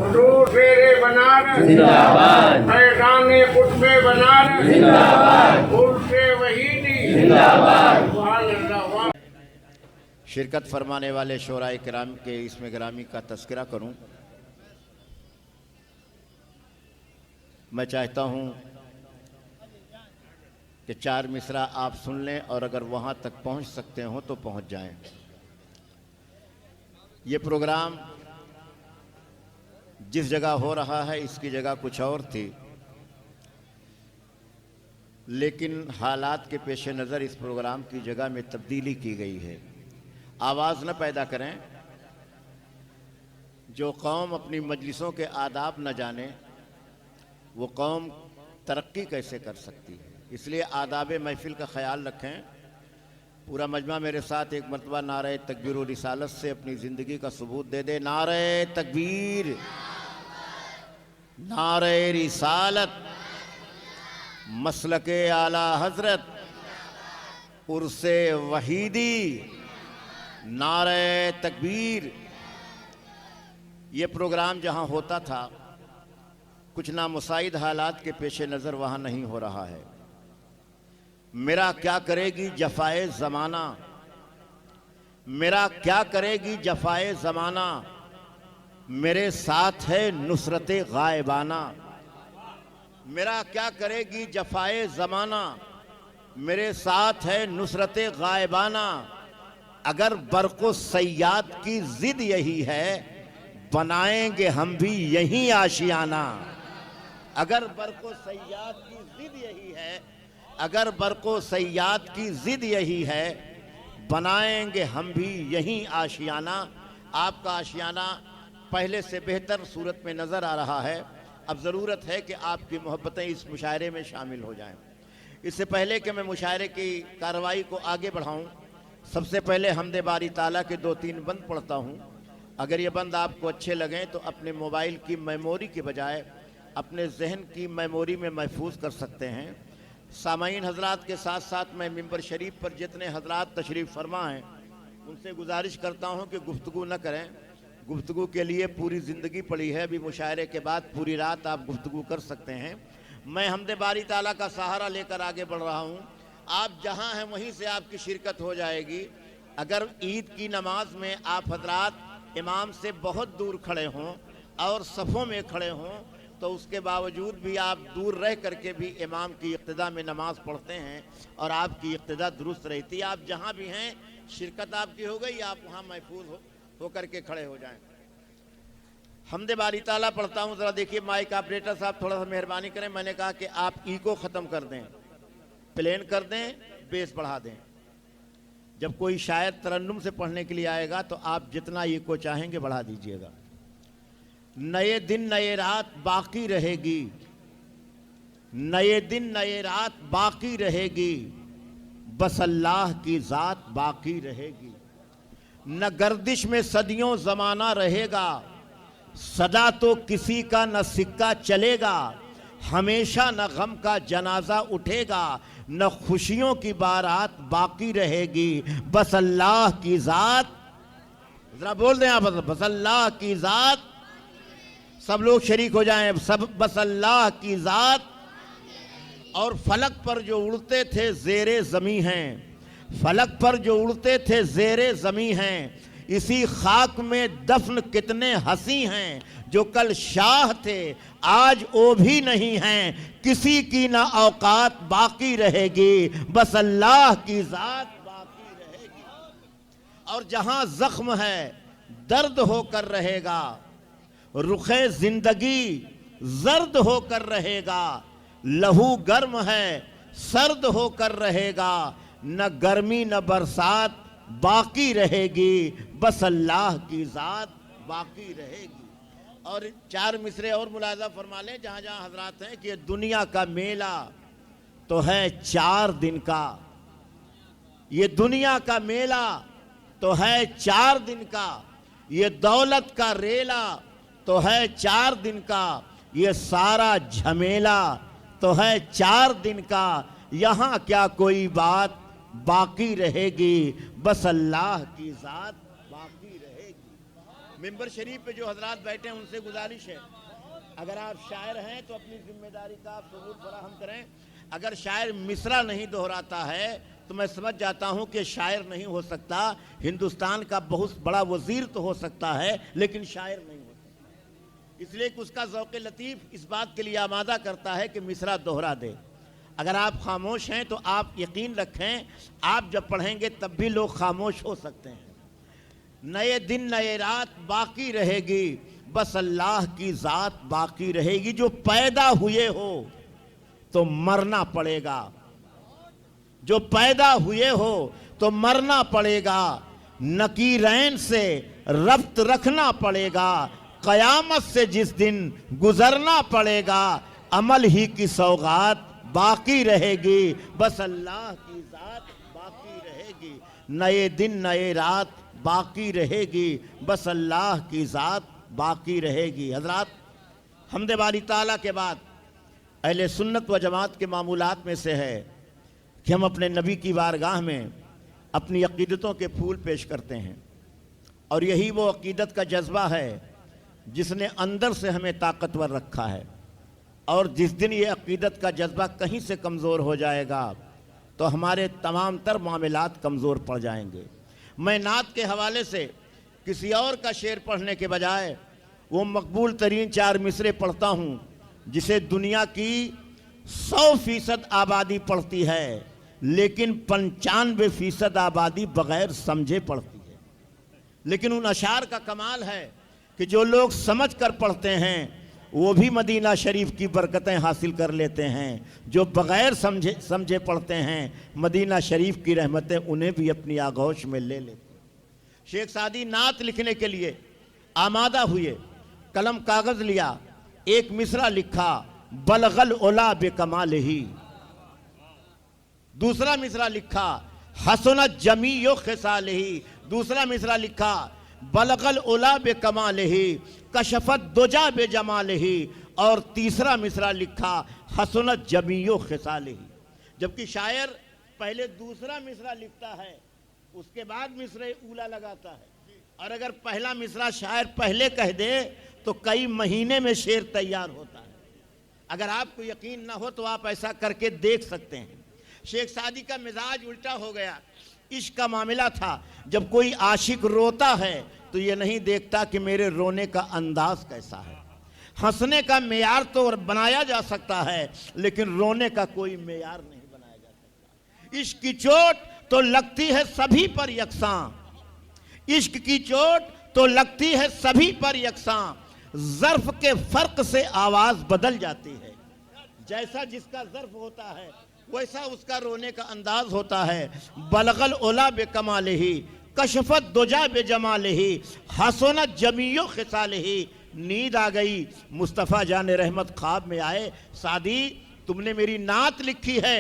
हुजूर शेरे बनारस जिंदाबाद, फैज़ाने कुतुबे बनारस जिंदाबाद, उल्फे वहीदी जिंदाबाद। सुभान अल्लाह। शिरकत फरमाने वाले शोराए किराम के इसमें गिरामी का तस्करा करूं। मैं चाहता हूं कि चार मिसरा आप सुन लें और अगर वहां तक पहुंच सकते हो तो पहुंच जाएं। ये प्रोग्राम जिस जगह हो रहा है इसकी जगह कुछ और थी, लेकिन हालात के पेश नज़र इस प्रोग्राम की जगह में तब्दीली की गई है। आवाज़ न पैदा करें। जो कौम अपनी मजलिसों के आदाब न जाने वो कौम तरक्की कैसे कर सकती है। इसलिए आदाब महफिल का ख्याल रखें। पूरा मजमा मेरे साथ एक मरतबा नारे तकबीर और रिसालत से अपनी ज़िंदगी का सबूत दे दे। नारे तकबीर, नारे रिसालत, मसलके आला हजरत, उर्से वहीदी, नारे तकबीर। ये प्रोग्राम जहाँ होता था कुछ नामुसाइद हालात के पेश नज़र वहाँ नहीं हो रहा है। मेरा क्या करेगी जफ़ाए ज़माना, मेरा क्या करेगी जफ़ाए ज़माना, मेरे साथ है नुसरत गायबाना। मेरा क्या करेगी जफ़ाए ज़माना, मेरे साथ है नुसरत गायबाना। अगर बरक़ो सय्याद की ज़िद यही है बनाएंगे हम भी यही आशियाना। अगर बरक़ो सय्याद की ज़िद यही है, अगर बरक़ो सय्याद की ज़िद यही है बनाएंगे हम भी यही आशियाना। आपका आशियाना पहले से बेहतर सूरत में नज़र आ रहा है। अब ज़रूरत है कि आपकी मोहब्बतें इस मुशायरे में शामिल हो जाएं। इससे पहले कि मैं मुशायरे की कार्रवाई को आगे बढ़ाऊं, सबसे पहले हमदे बारी ताला के 2-3 बंद पढ़ता हूं। अगर ये बंद आपको अच्छे लगें तो अपने मोबाइल की मेमोरी के बजाय अपने जहन की मेमोरी में महफूज कर सकते हैं। सामाईन हजरात के साथ साथ मैं मिंबर शरीफ पर जितने हजरात तशरीफ़ फरमा हैं उनसे गुजारिश करता हूं कि गुफ्तगू न करें। गुफ्तगू के लिए पूरी ज़िंदगी पड़ी है। अभी मुशायरे के बाद पूरी रात आप गुफ्तगू कर सकते हैं। मैं हमदे बारी ताला का सहारा लेकर आगे बढ़ रहा हूँ। आप जहाँ हैं वहीं से आपकी शिरकत हो जाएगी। अगर ईद की नमाज में आप हजरात इमाम से बहुत दूर खड़े हों और सफ़ों में खड़े हों तो उसके बावजूद भी आप दूर रह करके भी इमाम की इक्तिदा में नमाज पढ़ते हैं और आपकी इक्तिदा दुरुस्त रहती है। आप जहाँ भी हैं शिरकत आपकी हो गई, आप वहाँ महफूज हो करके खड़े हो जाएं। हमदे बारी ताला पढ़ता हूँ। ज़रा देखिए माइक ऑपरेटर साहब थोड़ा सा मेहरबानी करें। मैंने कहा कि आप ईको ख़त्म कर दें, प्लेन कर दें, बेस बढ़ा दें। जब कोई शायर तरन्नुम से पढ़ने के लिए आएगा तो आप जितना ईको चाहेंगे बढ़ा दीजिएगा। नए दिन नए रात बाकी रहेगी, नए दिन नए रात बाकी रहेगी, बस अल्लाह की ज़ात बाकी रहेगी। न गर्दिश में सदियों ज़माना रहेगा, सदा तो किसी का न सिक्का चलेगा। हमेशा न गम का जनाजा उठेगा, न खुशियों की बारात बाकी रहेगी, बस अल्लाह की ज़ात। ज़रा बोल दें आप, बस अल्लाह की ज़ात। सब लोग शरीक हो जाएं। सब बस अल्लाह की ज़ात। और फलक पर जो उड़ते थे ज़ेरे ज़मी हैं, फलक पर जो उड़ते थे ज़ेरे ज़मी हैं, इसी खाक में दफन कितने हंसी हैं, जो कल शाह थे आज वो भी नहीं हैं, किसी की ना औकात बाकी रहेगी, बस अल्लाह की ज़ात बाकी रहेगी। और जहां जख्म है दर्द होकर रहेगा, रुखे जिंदगी जर्द होकर रहेगा, लहू गर्म है सर्द होकर रहेगा, न गर्मी न बरसात बाकी रहेगी, बस अल्लाह की ज़ात बाकी रहेगी। और 4 मिसरे और मुलाज़ा फरमा लें जहाँ जहाँ हजरात हैं कि दुनिया का मेला तो है 4 दिन का, ये दुनिया का मेला तो है 4 दिन का, ये दौलत का रेला तो है 4 दिन का, ये सारा झमेला तो है 4 दिन का, यहाँ क्या कोई बात बाकी रहेगी, बस अल्लाह की ज़ात बाकी रहेगी। मिंबर शरीफ पे जो हजरात बैठे हैं उनसे गुजारिश है, अगर आप शायर हैं तो अपनी जिम्मेदारी का आप सबूत फराहम करें। अगर शायर मिसरा नहीं दोहराता है तो मैं समझ जाता हूं कि शायर नहीं हो सकता। हिंदुस्तान का बहुत बड़ा वजीर तो हो सकता है लेकिन शायर नहीं हो सकता, इसलिए कि उसका ज़ौक़ लतीफ़ इस बात के लिए आमादा करता है कि मिसरा दोहरा दे। अगर आप खामोश हैं तो आप यकीन रखें, आप जब पढ़ेंगे तब भी लोग खामोश हो सकते हैं। नए दिन नए रात बाकी रहेगी, बस अल्लाह की ज़ात बाकी रहेगी। जो पैदा हुए हो तो मरना पड़ेगा, जो पैदा हुए हो तो मरना पड़ेगा। नकीरैन से रब्त रखना पड़ेगा, क़यामत से जिस दिन गुजरना पड़ेगा। अमल ही की सौगात बाकी रहेगी, बस अल्लाह की ज़ात बाकी रहेगी। नए दिन नए रात बाकी रहेगी, बस अल्लाह की ज़ात बाकी रहेगी। हज़रात, हम्द बारी ताला के बाद अहले सुन्नत व जमात के मामूलात में से है कि हम अपने नबी की बारगाह में अपनी अक़ीदतों के फूल पेश करते हैं, और यही वो अक़ीदत का जज्बा है जिसने अंदर से हमें ताकतवर रखा है। और जिस दिन ये अक़ीदत का जज्बा कहीं से कमज़ोर हो जाएगा तो हमारे तमाम तर मामलात कमज़ोर पड़ जाएंगे। मैं नात के हवाले से किसी और का शेर पढ़ने के बजाय वो मकबूल तरीन 4 मिसरे पढ़ता हूँ जिसे दुनिया की 100% आबादी पढ़ती है, लेकिन 95% आबादी बग़ैर समझे पढ़ती है। लेकिन उन अशार का कमाल है कि जो लोग समझ कर पढ़ते हैं वो भी मदीना शरीफ की बरकतें हासिल कर लेते हैं, जो बग़ैर समझे पढ़ते हैं मदीना शरीफ की रहमतें उन्हें भी अपनी आगोश में ले लेते हैं। शेख सादी नात लिखने के लिए आमादा हुए, कलम कागज़ लिया, एक मिसरा लिखा, बलगल ओला बेकमालिही। दूसरा मिसरा लिखा, हसनत जमीयो खिसालिही। दूसरा मिसरा लिखा, बलगल ओला बेकमालिही, कशफत दुजा बेजमालिही। और तीसरा मिसरा लिखा, हसनत जमीयो खिसालिही। जबकि शायर पहले दूसरा मिसरा लिखता है, उसके बाद मिसरे ऊला लगाता है। और अगर पहला मिसरा शायर पहले कह दे तो कई महीने में शेर तैयार होता है। अगर आपको यकीन ना हो तो आप ऐसा करके देख सकते हैं। शेख सादी का मिजाज उल्टा हो गया। इश्क का मामला था, जब कोई आशिक रोता है तो ये नहीं देखता कि मेरे रोने का अंदाज कैसा है। हंसने का मेयार तो बनाया जा सकता है, लेकिन रोने का कोई मेयार नहीं बनाया जा सकता। इश्क की चोट तो लगती है सभी पर यकसां, इश्क की चोट तो लगती है सभी पर यकसां। ज़र्फ के फ़र्क से आवाज़ बदल जाती है। जैसा जिसका ज़र्फ होता है वैसा उसका रोने का अंदाज होता है। बलगल ओला बेकमालिही, कशफत दुजा बेजमालिही, हसनत जमीयो खिसालिही। नींद आ गई, मुस्तफ़ा जान रहमत ख्वाब में आए, सादी तुमने मेरी नात लिखी है।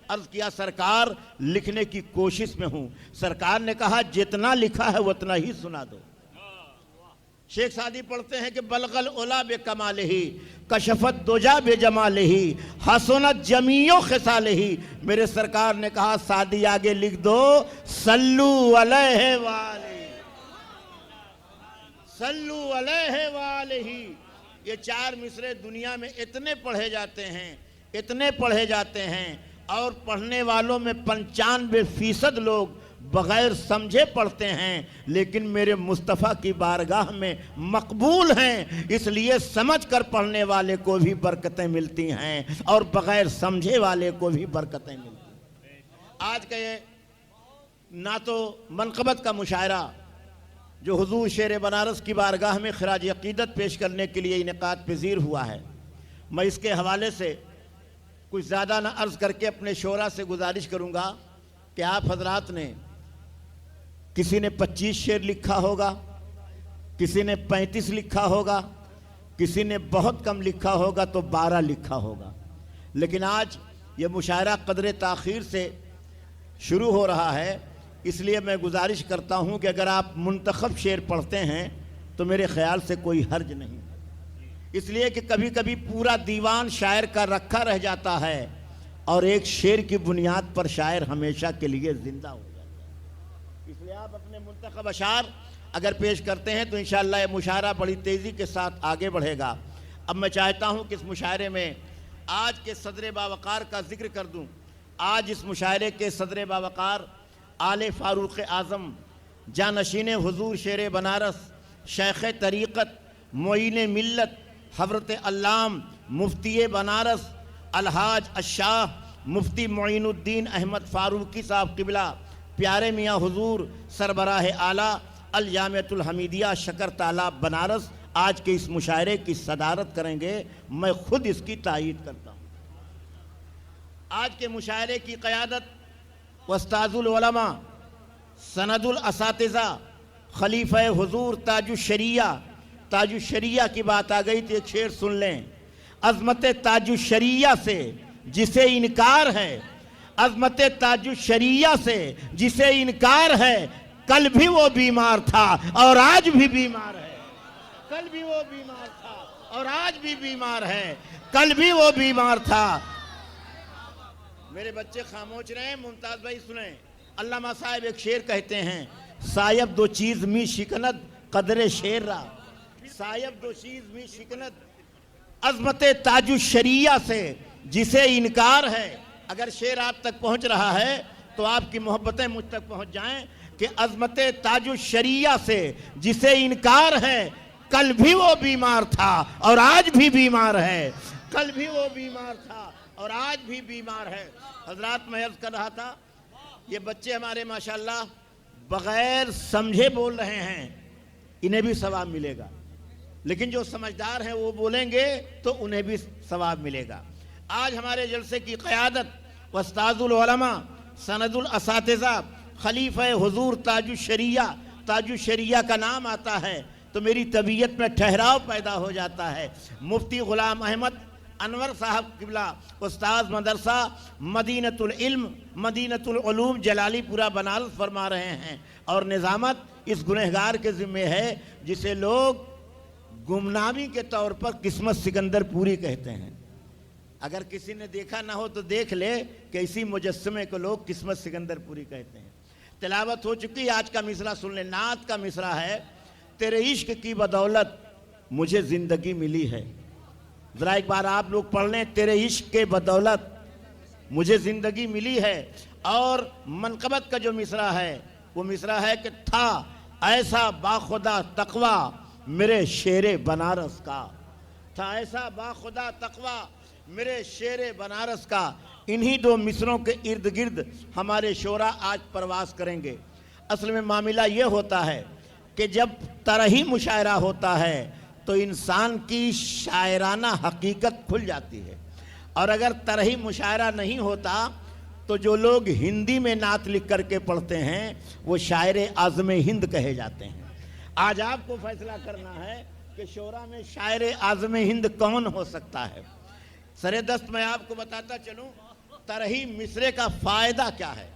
अर्ज़ किया, सरकार लिखने की कोशिश में हूँ। सरकार ने कहा, जितना लिखा है उतना ही सुना दो। शेख सादी पढ़ते हैं कि बलगल ओला बेकमालिही, कशफत दुजा बेजमालिही, हसनत जमीयो खिसालिही। मेरे सरकार ने कहा, सादी आगे लिख दो, सल्लू अलैहि वाले, सल्लू अलैहि वालेही। ये 4 मिसरे दुनिया में इतने पढ़े जाते हैं, इतने पढ़े जाते हैं, और पढ़ने वालों में 95% लोग बग़ैर समझे पढ़ते हैं, लेकिन मेरे मुस्तफ़ा की बारगाह में मकबूल हैं। इसलिए समझ कर पढ़ने वाले को भी बरकतें मिलती हैं और बग़ैर समझे वाले को भी बरकतें मिलती हैं। आज का ये ना तो मनक़बत का मुशायरा जो हुज़ूर शेर बनारस की बारगाह में ख़राज अक़ीदत पेश करने के लिए इनेक़ाद पज़ीर हुआ है, मैं इसके हवाले से कुछ ज़्यादा ना अर्ज़ करके अपने शोरा से गुजारिश करूँगा कि आप हज़रात ने, किसी ने 25 शेर लिखा होगा, किसी ने 35 लिखा होगा, किसी ने बहुत कम लिखा होगा तो 12 लिखा होगा, लेकिन आज ये मुशायरा क़दरे ताख़ीर से शुरू हो रहा है। इसलिए मैं गुजारिश करता हूँ कि अगर आप मुंतखब शेर पढ़ते हैं तो मेरे ख़्याल से कोई हर्ज नहीं, इसलिए कि कभी कभी पूरा दीवान शायर का रखा रह जाता है और एक शेर की बुनियाद पर शायर हमेशा के लिए ज़िंदा हो जाता है। इसलिए आप अपने मुंतखब अशार अगर पेश करते हैं तो इंशाअल्लाह ये मुशायरा बड़ी तेज़ी के साथ आगे बढ़ेगा। अब मैं चाहता हूँ कि इस मुशायरे में आज के सदर बावकार का जिक्र कर दूँ। आज इस मुशायरे के सदर बावकार आले फ़ारूक़ आज़म जानशीन हुज़ूर शेर बनारस शेख़ तरीक़त मोइन मिल्लत हज़रत अल्लाम मुफ्ती बनारस अलहाज अशाह मुफ्ती मोइनुद्दीन अहमद फ़ारूक़ी साहब क़िबला प्यारे मियाँ हुज़ूर सरबराह आला अल जामिअतुल हमीदिया शकर तालाब बनारस आज के इस मुशायरे की सदारत करेंगे। मैं खुद इसकी तायीद करता हूँ। आज के मुशायरे की क़यादत उस्ताजुल उलमा सनदुल असातिज़ा खलीफा हुज़ूर ताजुशरिया की बात आ गई तो एक शेर सुन लें। अज़मत ताजुशरिया से जिसे इनकार है, अज़मत ताजुशरिया से जिसे इनकार है, कल भी वो बीमार था और आज भी बीमार है। कल भी वो बीमार था और आज भी बीमार है। कल भी वो बीमार था। मेरे बच्चे खामोश रहे, मुमताज भाई सुने। अल्लामा साहब एक शेर कहते हैं, सायब दो चीज मी शिकनत कदरे शेर रा, सायब दो चीज मी शिकनत अज़मत ताजुशरिया से जिसे इनकार है। अगर शेर आप तक पहुंच रहा है तो आपकी मोहब्बतें मुझ तक पहुंच जाएं कि अज़मत ताजुशरिया से जिसे इनकार है, कल भी वो बीमार था और आज भी बीमार है। कल भी वो बीमार था और आज भी बीमार है। हजरात मैं अर्ज़ कर रहा था, ये बच्चे हमारे माशाल्लाह बग़ैर समझे बोल रहे हैं, इन्हें भी सवाब मिलेगा। लेकिन जो समझदार हैं वो बोलेंगे तो उन्हें भी सवाब मिलेगा। आज हमारे जलसे की क़यादत उस्ताजुल उलमा सनदुल असातिज़ा खलीफा हुज़ूर ताजुशरिया का नाम आता है तो मेरी तबीयत में ठहराव पैदा हो जाता है। मुफ्ती ग़ुलाम अहमद अनवर साहब क़िबला उस्ताद मदरसा मदीनतुल इल्म मदीनतुल उलूम जलालीपुरा बनारस फरमा रहे हैं और निज़ामत इस गुनहगार के ज़िम्मे है जिसे लोग गुमनामी के तौर पर किस्मत सिकंदर पूरी कहते हैं। अगर किसी ने देखा ना हो तो देख ले कि इसी मुजस्समे को लोग किस्मत सिकंदर पूरी कहते हैं। तिलावत हो चुकी, आज का मिसरा सुन ले। नात का मिसरा है, तेरे इश्क की बदौलत मुझे ज़िंदगी मिली है। ज़रा एक बार आप लोग पढ़ लें, तेरे इश्क के बदौलत मुझे ज़िंदगी मिली है। और मनक़बत का जो मिसरा है वो मिसरा है कि था ऐसा बाखुदा तक़वा मेरे शेरे बनारस का, था ऐसा बाखुदा तक़वा मेरे शेरे बनारस का। इन्हीं दो मिसरों के इर्द गिर्द हमारे शोरा आज परवास करेंगे। असल में मामला ये होता है कि जब तरही मुशायरा होता है तो इंसान की शायराना हकीकत खुल जाती है, और अगर तरही मुशायरा नहीं होता तो जो लोग हिंदी में नात लिख करके पढ़ते हैं वो शायर आज़म हिंद कहे जाते हैं। आज आपको फैसला करना है कि शोरा में शायर आज़म हिंद कौन हो सकता है। सरे दस्त मैं आपको बताता चलूं तरही मिसरे का फ़ायदा क्या है,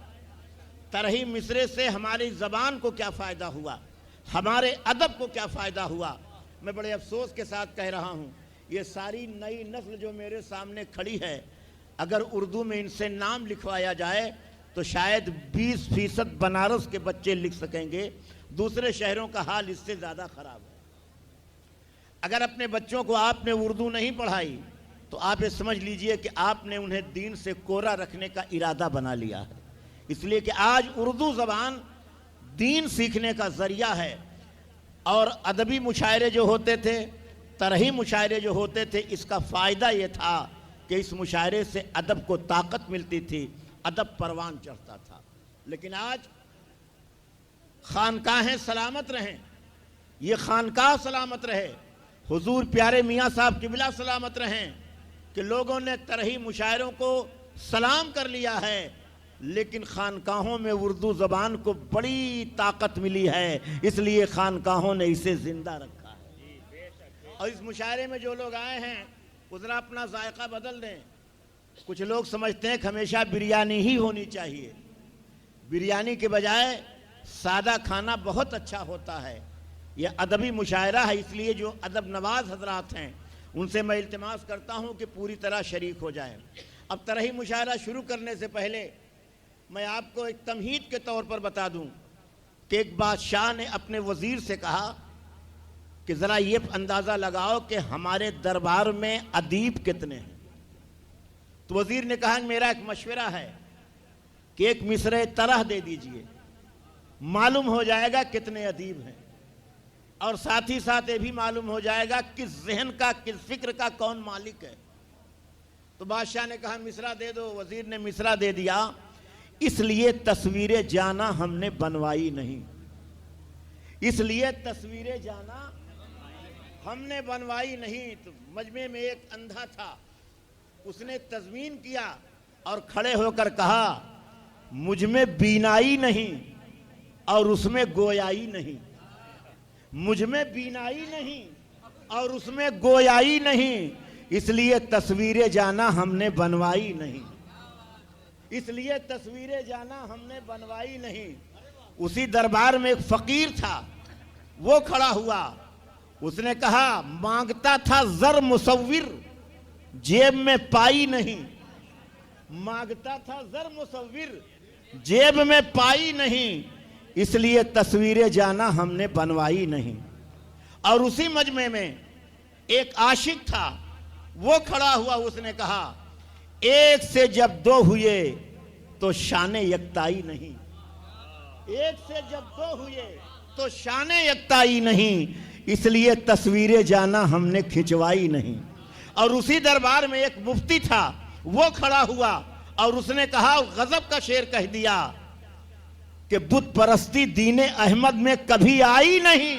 तरही मिसरे से हमारी ज़बान को क्या फ़ायदा हुआ, हमारे अदब को क्या फ़ायदा हुआ। मैं बड़े अफसोस के साथ कह रहा हूँ, ये सारी नई नस्ल जो मेरे सामने खड़ी है, अगर उर्दू में इनसे नाम लिखवाया जाए तो शायद 20% बनारस के बच्चे लिख सकेंगे। दूसरे शहरों का हाल इससे ज़्यादा ख़राब है। अगर अपने बच्चों को आपने उर्दू नहीं पढ़ाई तो आप ये समझ लीजिए कि आपने उन्हें दीन से कोरा रखने का इरादा बना लिया है। इसलिए कि आज उर्दू ज़बान दीन सीखने का ज़रिया है। और अदबी मुशायरे जो होते थे, तरही मुशायरे जो होते थे, इसका फ़ायदा ये था कि इस मुशायरे से अदब को ताकत मिलती थी, अदब परवान चढ़ता था। लेकिन आज खानकाहें सलामत रहें, ये खानकाह सलामत रहे, हुजूर प्यारे मियाँ साहब क़िबला सलामत रहें कि लोगों ने तरही मुशायरों को सलाम कर लिया है, लेकिन खानकाहों में उर्दू ज़बान को बड़ी ताकत मिली है, इसलिए खानकाहों ने इसे ज़िंदा रखा है। और इस मुशायरे में जो लोग आए हैं वो ज़रा अपना जायका बदल दें। कुछ लोग समझते हैं कि हमेशा बिरयानी ही होनी चाहिए, बिरयानी के बजाय सादा खाना बहुत अच्छा होता है। यह अदबी मुशायरा है, इसलिए जो अदब नवाज हजरात हैं उनसे मैं इल्तिमास करता हूं कि पूरी तरह शरीक हो जाएं। अब तरही मुशायरा शुरू करने से पहले मैं आपको एक तमहीद के तौर पर बता दूं कि एक बादशाह ने अपने वजीर से कहा कि ज़रा ये अंदाज़ा लगाओ कि हमारे दरबार में अदीब कितने हैं। तो वजीर ने कहा मेरा एक मशवरा है कि एक मिसरे तरह दे दीजिए, मालूम हो जाएगा कितने अदीब हैं, और साथ ही साथ ये भी मालूम हो जाएगा किस जहन का, किस फिक्र का कौन मालिक है। तो बादशाह ने कहा मिसरा दे दो। वजीर ने मिसरा दे दिया, इसलिए तस्वीरें जाना हमने बनवाई नहीं, इसलिए तस्वीरें जाना हमने बनवाई नहीं। तो मजमे में एक अंधा था, उसने तज़मीन किया और खड़े होकर कहा मुझ में बीनाई नहीं और उसमें गोयाई नहीं, मुझ में बीनाई नहीं और उसमें गोयाई नहीं, इसलिए तस्वीरें जाना हमने बनवाई नहीं, इसलिए तस्वीरें जाना हमने बनवाई नहीं। उसी दरबार में एक फकीर था, वो खड़ा हुआ, उसने कहा मांगता था ज़र मुसव्विर जेब में पाई नहीं, मांगता था ज़र मुसव्विर जेब में पाई नहीं, इसलिए तस्वीरें जाना हमने बनवाई नहीं। और उसी मजमे में एक आशिक था, वो खड़ा हुआ, उसने कहा एक से जब दो हुए तो शाने यकताई नहीं, एक से जब दो हुए तो शाने यकताई नहीं, इसलिए तस्वीरें जाना हमने खिंचवाई नहीं। और उसी दरबार में एक मुफ्ती था, वो खड़ा हुआ और उसने कहा गजब का शेर कह दिया कि बुत परस्ती दीने अहमद में कभी आई नहीं,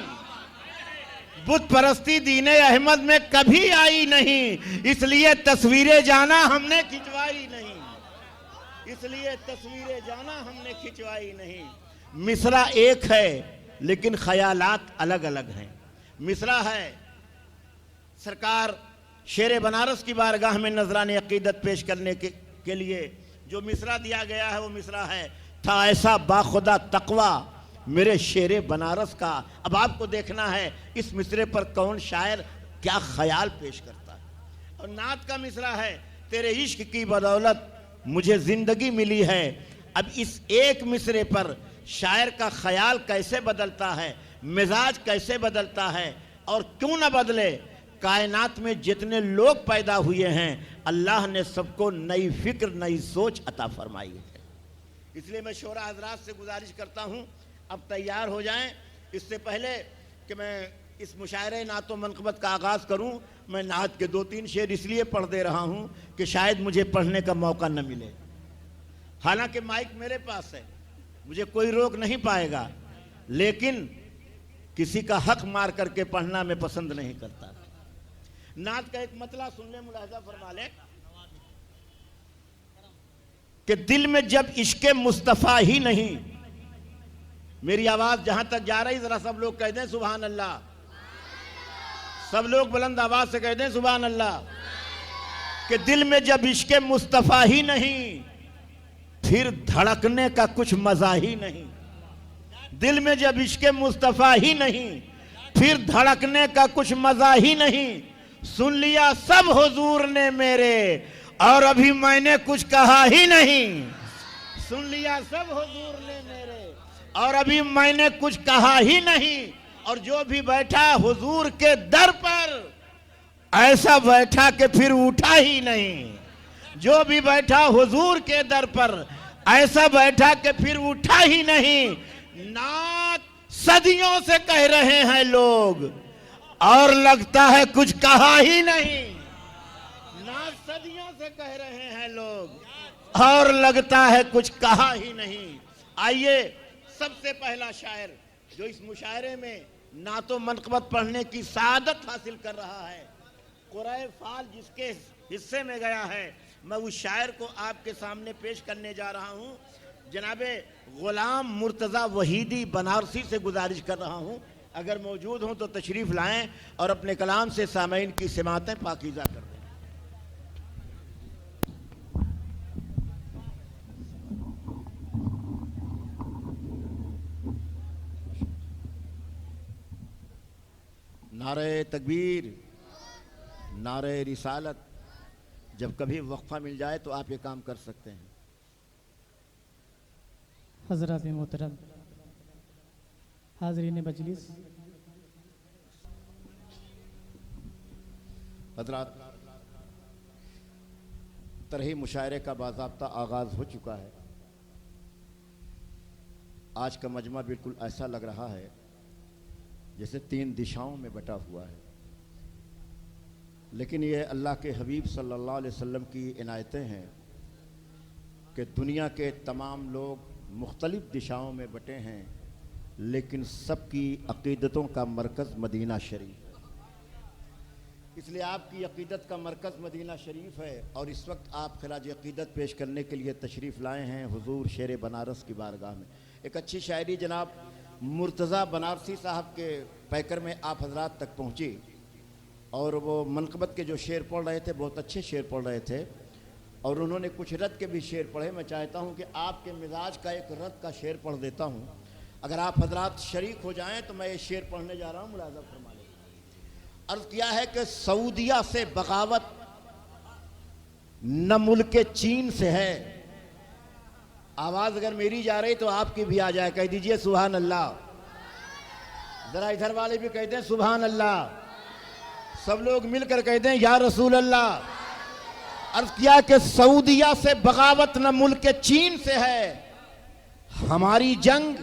बुत परस्ती दीने अहमद में कभी आई नहीं, इसलिए तस्वीरें जाना हमने खिंचवाई नहीं, इसलिए तस्वीरें जाना हमने खिंचवाई नहीं। मिसरा एक है लेकिन ख्यालात अलग अलग हैं। मिसरा है सरकार शेर बनारस की बारगाह में नजराने अकीदत पेश करने के लिए जो मिसरा दिया गया है, वो मिसरा है था ऐसा बाखुदा तकवा मेरे शेर बनारस का। अब आपको देखना है इस मिसरे पर कौन शायर क्या ख्याल पेश करता है। और नात का मिसरा है तेरे इश्क की बदौलत मुझे जिंदगी मिली है। अब इस एक मिसरे पर शायर का ख्याल कैसे बदलता है, मिजाज कैसे बदलता है, और क्यों ना बदले। कायनात में जितने लोग पैदा हुए हैं अल्लाह ने सबको नई फिक्र, नई सोच अता फरमाई है। इसलिए मैं शोरा हजरात से गुजारिश करता हूं अब तैयार हो जाएं। इससे पहले कि मैं इस मुशायरे नात व मनक़बत का आगाज़ करूं, मैं नात के 2-3 शेर इसलिए पढ़ दे रहा हूं कि शायद मुझे पढ़ने का मौका न मिले। हालांकि माइक मेरे पास है, मुझे कोई रोक नहीं पाएगा, लेकिन किसी का हक मार करके पढ़ना मैं पसंद नहीं करता। नात का एक मतला सुन ले, मुलाहिजा फरमा ले कि दिल में जब इश्क़े मुस्तफ़ा ही नहीं। मेरी आवाज जहां तक जा रही जरा सब लोग कह दें सुभान अल्लाह, सब लोग बुलंद आवाज से कह दें सुभान अल्लाह। कि दिल में जब इश्क़े मुस्तफ़ा ही नहीं फिर धड़कने का कुछ मजा ही नहीं, दिल में जब इश्क़े मुस्तफ़ा ही नहीं फिर धड़कने का कुछ मजा ही नहीं। सुन लिया सब हुजूर ने मेरे और अभी मैंने कुछ कहा ही नहीं, सुन लिया सब हुजूर ने मेरे और अभी मैंने कुछ कहा ही नहीं। और जो भी बैठा हुजूर के दर पर ऐसा बैठा कि फिर उठा ही नहीं, जो भी बैठा हुजूर के दर पर ऐसा बैठा कि फिर उठा ही नहीं। नात सदियों से कह रहे हैं लोग और लगता है कुछ कहा ही नहीं, नात सदियों से कह रहे हैं लोग और लगता है कुछ कहा ही नहीं। आइए सबसे पहला शायर जो इस मुशायरे में नातो मनक़बत पढ़ने की सादत हासिल कर रहा है, कुराए फाल जिसके हिस्से में गया है, मैं उस शायर को आपके सामने पेश करने जा रहा हूं। जनाबे गुलाम मुर्तज़ा वहीदी बनारसी से गुजारिश कर रहा हूं अगर मौजूद हों तो तशरीफ़ लाएं और अपने कलाम से सामईन की सिमातें पाकीज़ा कर दें। नारे तकबीर, नारे रिसालत। जब कभी वक्फा मिल जाए तो आप ये काम कर सकते हैं। हज़रात मोहतरम, हाजरीन मजलिस, हजरात, तरही मुशायरे का बाज़ाब्ता आगाज़ हो चुका है। आज का मजमा बिल्कुल ऐसा लग रहा है जैसे 3 दिशाओं में बटा हुआ है, लेकिन ये अल्लाह के हबीब सल्लल्लाहु अलैहि वसल्लम की इनायतें हैं कि दुनिया के तमाम लोग मुख्तलिफ दिशाओं में बटे हैं, लेकिन सबकी अक़ीदतों का मरकज़ मदीना शरीफ। इसलिए आपकी अक़ीदत का मरकज़ मदीना शरीफ है और इस वक्त आप खिराज अक़ीदत पेश करने के लिए तशरीफ़ लाए हैं हुज़ूर शेर बनारस की बारगाह में। एक अच्छी शायरी जनाब मुर्तज़ा बनारसी साहब के पैकर में आप हजरात तक पहुँची और वो मनक़बत के जो शेर पढ़ रहे थे बहुत अच्छे शेर पढ़ रहे थे और उन्होंने कुछ रद के भी शेर पढ़े। मैं चाहता हूँ कि आपके मिजाज का एक रद का शेर पढ़ देता हूँ। अगर आप हजरात शरीक हो जाएँ तो मैं ये शेर पढ़ने जा रहा हूँ, मुलाज़ा फरमा लें। अर्ज़ किया है कि सऊदिया से बगावत न मुल्क चीन से है। आवाज़ अगर मेरी जा रही तो आपकी भी आ जाए, कह दीजिए सुभान अल्लाह। ज़रा इधर वाले भी कहते हैं सुभान अल्लाह, सब लोग मिलकर कहते हैं या रसूल अल्लाह। अर्ज़ किया कि सऊदिया से बगावत न मुल्क चीन से है, हमारी जंग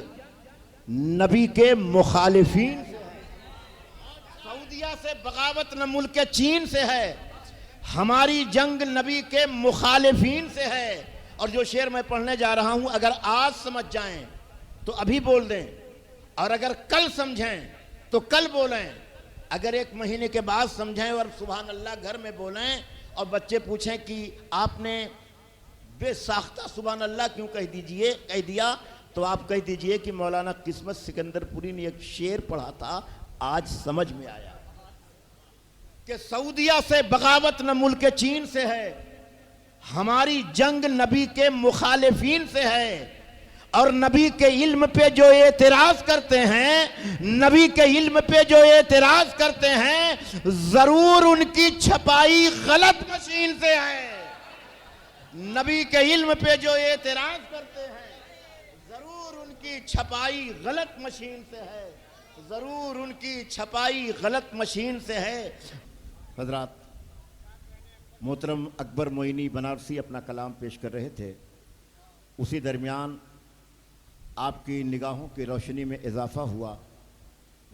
नबी के मुखालिफीन से है। सऊदिया से बगावत न मुल्क चीन से है, हमारी जंग नबी के मुखालिफीन से है। और जो शेर मैं पढ़ने जा रहा हूं अगर आज समझ जाएं तो अभी बोल दें, और अगर कल समझें तो कल बोलें, अगर 1 महीने के बाद समझें और सुभान अल्लाह घर में बोलें और बच्चे पूछें कि आपने बेसाख्ता सुभान अल्लाह क्यों कह दिया, तो आप कह दीजिए कि मौलाना किस्मत सिकंदरपुरी ने एक शेर पढ़ा था, आज समझ में आया कि सऊदिया से बगावत न मुल्क चीन से है, हमारी जंग नबी के मुखालिफीन से है। और नबी के इल्म पे जो एतराज करते हैं, नबी के इल्म पे जो एतराज करते हैं, जरूर उनकी छपाई गलत मशीन से है। नबी के इल्म पे जो एतराज करते हैं, जरूर उनकी छपाई गलत मशीन से है, जरूर उनकी छपाई गलत मशीन से है। हजरात, मोहतरम अकबर मोइनी बनारसी अपना कलाम पेश कर रहे थे, उसी दरमियान आपकी निगाहों की रोशनी में इजाफ़ा हुआ।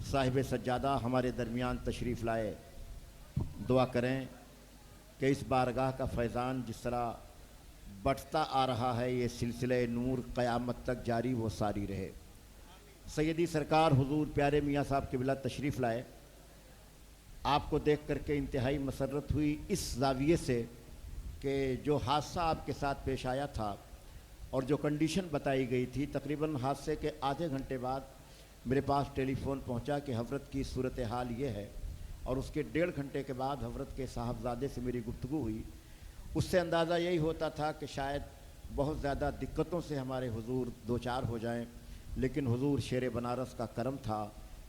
साहिब सज्जादा हमारे दरमियान तशरीफ़ लाए। दुआ करें कि इस बारगाह का फैज़ान जिस तरह बढ़ता आ रहा है, ये सिलसिले नूर क़यामत तक जारी व सारी रहे। सैयदी सरकार हुजूर प्यारे मियाँ साहब क़िबला तशरीफ़ लाए। आपको देख करके इंतहाई मसरत हुई इस ज़ाविये से कि जो हादसा आपके साथ पेश आया था और जो कंडीशन बताई गई थी, तकरीबन हादसे के आधे घंटे बाद मेरे पास टेलीफ़ोन पहुंचा कि हज़रत की सूरत हाल ये है, और उसके 1.5 घंटे के बाद हज़रत के साहबजादे से मेरी गुफ्तगू हुई। उससे अंदाज़ा यही होता था कि शायद बहुत ज़्यादा दिक्कतों से हमारे हुजूर 2-4 हो जाएं, लेकिन हुजूर शेर बनारस का करम था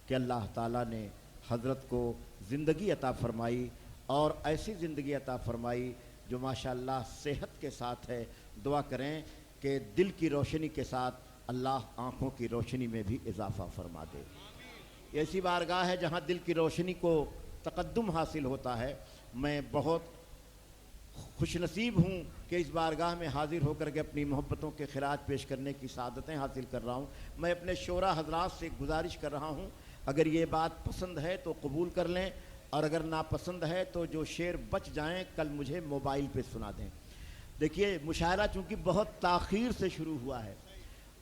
कि अल्लाह ताला ने हज़रत को ज़िंदगी अता फ़रमाई और ऐसी ज़िंदगी अता फ़रमाई जो माशाअल्लाह सेहत के साथ है। दुआ करें कि दिल की रोशनी के साथ अल्लाह आँखों की रोशनी में भी इजाफ़ा फ़रमा दे। ऐसी बारगाह है जहाँ दिल की रोशनी को तक़द्दुम हासिल होता है। मैं बहुत खुशनसीब हूँ कि इस बारगाह में हाजिर होकर के अपनी मोहब्बतों के खिराज पेश करने की सादतें हासिल कर रहा हूँ। मैं अपने शोरा हजरात से गुजारिश कर रहा हूँ, अगर ये बात पसंद है तो कबूल कर लें, और अगर नापसंद है तो जो शेर बच जाएं कल मुझे मोबाइल पे सुना दें। देखिए, मुशायरा चूँकि बहुत ताख़ीर से शुरू हुआ है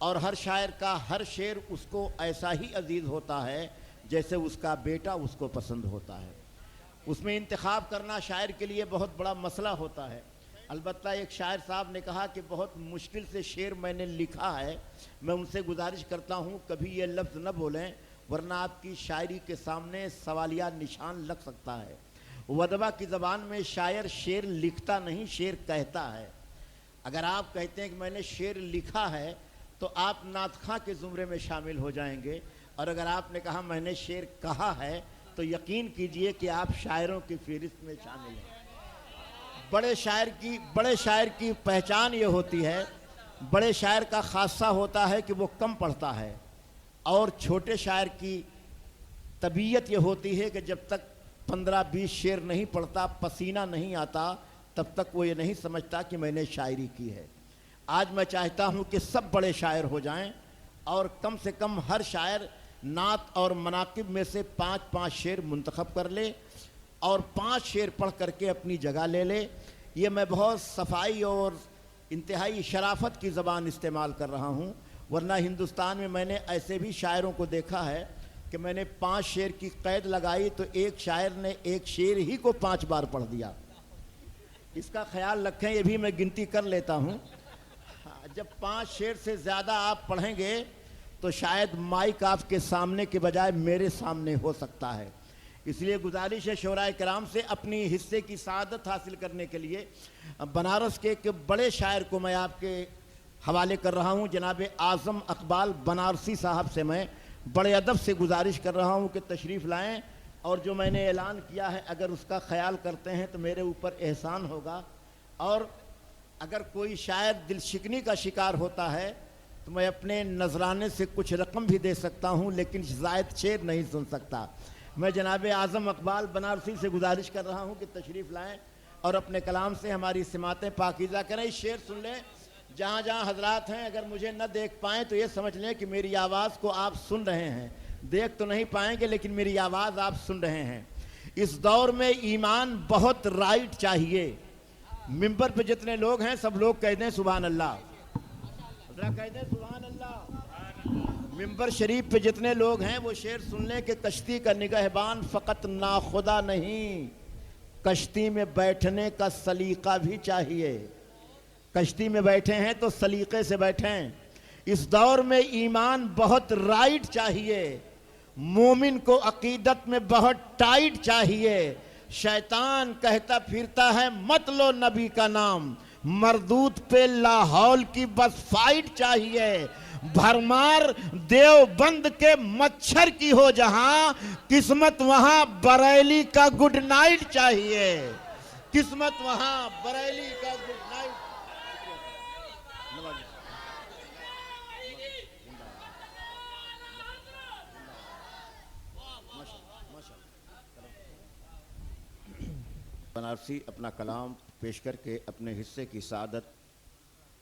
और हर शायर का हर शेर उसको ऐसा ही अजीज़ होता है जैसे उसका बेटा उसको पसंद होता है। उसमें इंतखाब करना शायर के लिए बहुत बड़ा मसला होता है। अलबत्ता एक शायर साहब ने कहा कि बहुत मुश्किल से शेर मैंने लिखा है। मैं उनसे गुजारिश करता हूँ कभी ये लफ्ज़ न बोलें, वरना आपकी शायरी के सामने सवालिया निशान लग सकता है। वदबा की ज़बान में शायर शेर लिखता नहीं, शेर कहता है। अगर आप कहते हैं कि मैंने शेर लिखा है तो आप नातखां के ज़ुमरे में शामिल हो जाएंगे, और अगर आपने कहा मैंने शेर कहा है तो यकीन कीजिए कि आप शायरों की फ़हरिस्त में शामिल हैं। बड़े शायर की पहचान ये होती है, बड़े शायर का ख़ासा होता है कि वो कम पढ़ता है और छोटे शायर की तबीयत ये होती है कि जब तक 15-20 शेर नहीं पढ़ता, पसीना नहीं आता, तब तक वो ये नहीं समझता कि मैंने शायरी की है। आज मैं चाहता हूँ कि सब बड़े शायर हो जाएं और कम से कम हर शायर नात और मनाकिब में से 5-5 शेर मुंतखब कर ले और 5 शेर पढ़ करके अपनी जगह ले ले। ये मैं बहुत सफाई और इंतहाई शराफत की ज़बान इस्तेमाल कर रहा हूँ, वरना हिंदुस्तान में मैंने ऐसे भी शायरों को देखा है कि मैंने 5 शेर की कैद लगाई तो एक शायर ने एक शेर ही को 5 बार पढ़ दिया। इसका ख्याल रखें, ये भी मैं गिनती कर लेता हूँ। जब 5 शेर से ज़्यादा आप पढ़ेंगे तो शायद माइक आपके सामने के बजाय मेरे सामने हो सकता है। इसलिए गुजारिश है शोराए कराम से, अपनी हिस्से की सआदत हासिल करने के लिए बनारस के एक बड़े शायर को मैं आपके हवाले कर रहा हूँ। जनाब आज़म इकबाल बनारसी साहब से मैं बड़े अदब से गुजारिश कर रहा हूँ कि तशरीफ़ लाएँ और जो मैंने ऐलान किया है अगर उसका ख्याल करते हैं तो मेरे ऊपर एहसान होगा। और अगर कोई शायर दिल शिकनी का शिकार होता है तो मैं अपने नजराने से कुछ रकम भी दे सकता हूँ, लेकिन ज़ायद शेर नहीं सुन सकता। मैं जनाब आज़म इकबाल बनारसी से गुजारिश कर रहा हूँ कि तशरीफ़ लाएँ और अपने कलाम से हमारी सिमातें पाकीज़ा करें। इस शेर सुन लें। जहाँ जहाँ हजरात हैं, अगर मुझे न देख पाएँ तो ये समझ लें कि मेरी आवाज़ को आप सुन रहे हैं। देख तो नहीं पाएंगे लेकिन मेरी आवाज़ आप सुन रहे हैं। इस दौर में ईमान बहुत राइट चाहिए। मिंबर पे जितने लोग हैं सब लोग कह दें सुभान अल्लाह, जरा कह दें सुभान अल्लाह। मिंबर शरीफ पे जितने लोग हैं वो शेर सुन लें कि कश्ती का निगहबान फ़कत नाखुदा नहीं, कश्ती में बैठने का सलीका भी चाहिए। कश्ती में बैठे हैं तो सलीके से बैठें। इस दौर में ईमान बहुत राइट चाहिए, मोमिन को अकीदत में बहुत टाइट चाहिए। शैतान कहता फिरता है मत लो नबी का नाम, मरदूत पे लाहौल की बस फाइट चाहिए। भरमार देवबंद के मच्छर की हो जहां, किस्मत वहां बरेली का गुड नाइट चाहिए। किस्मत वहां बरेली का गुड नाइट। बनारसी अपना कलाम पेश करके अपने हिस्से की सआदत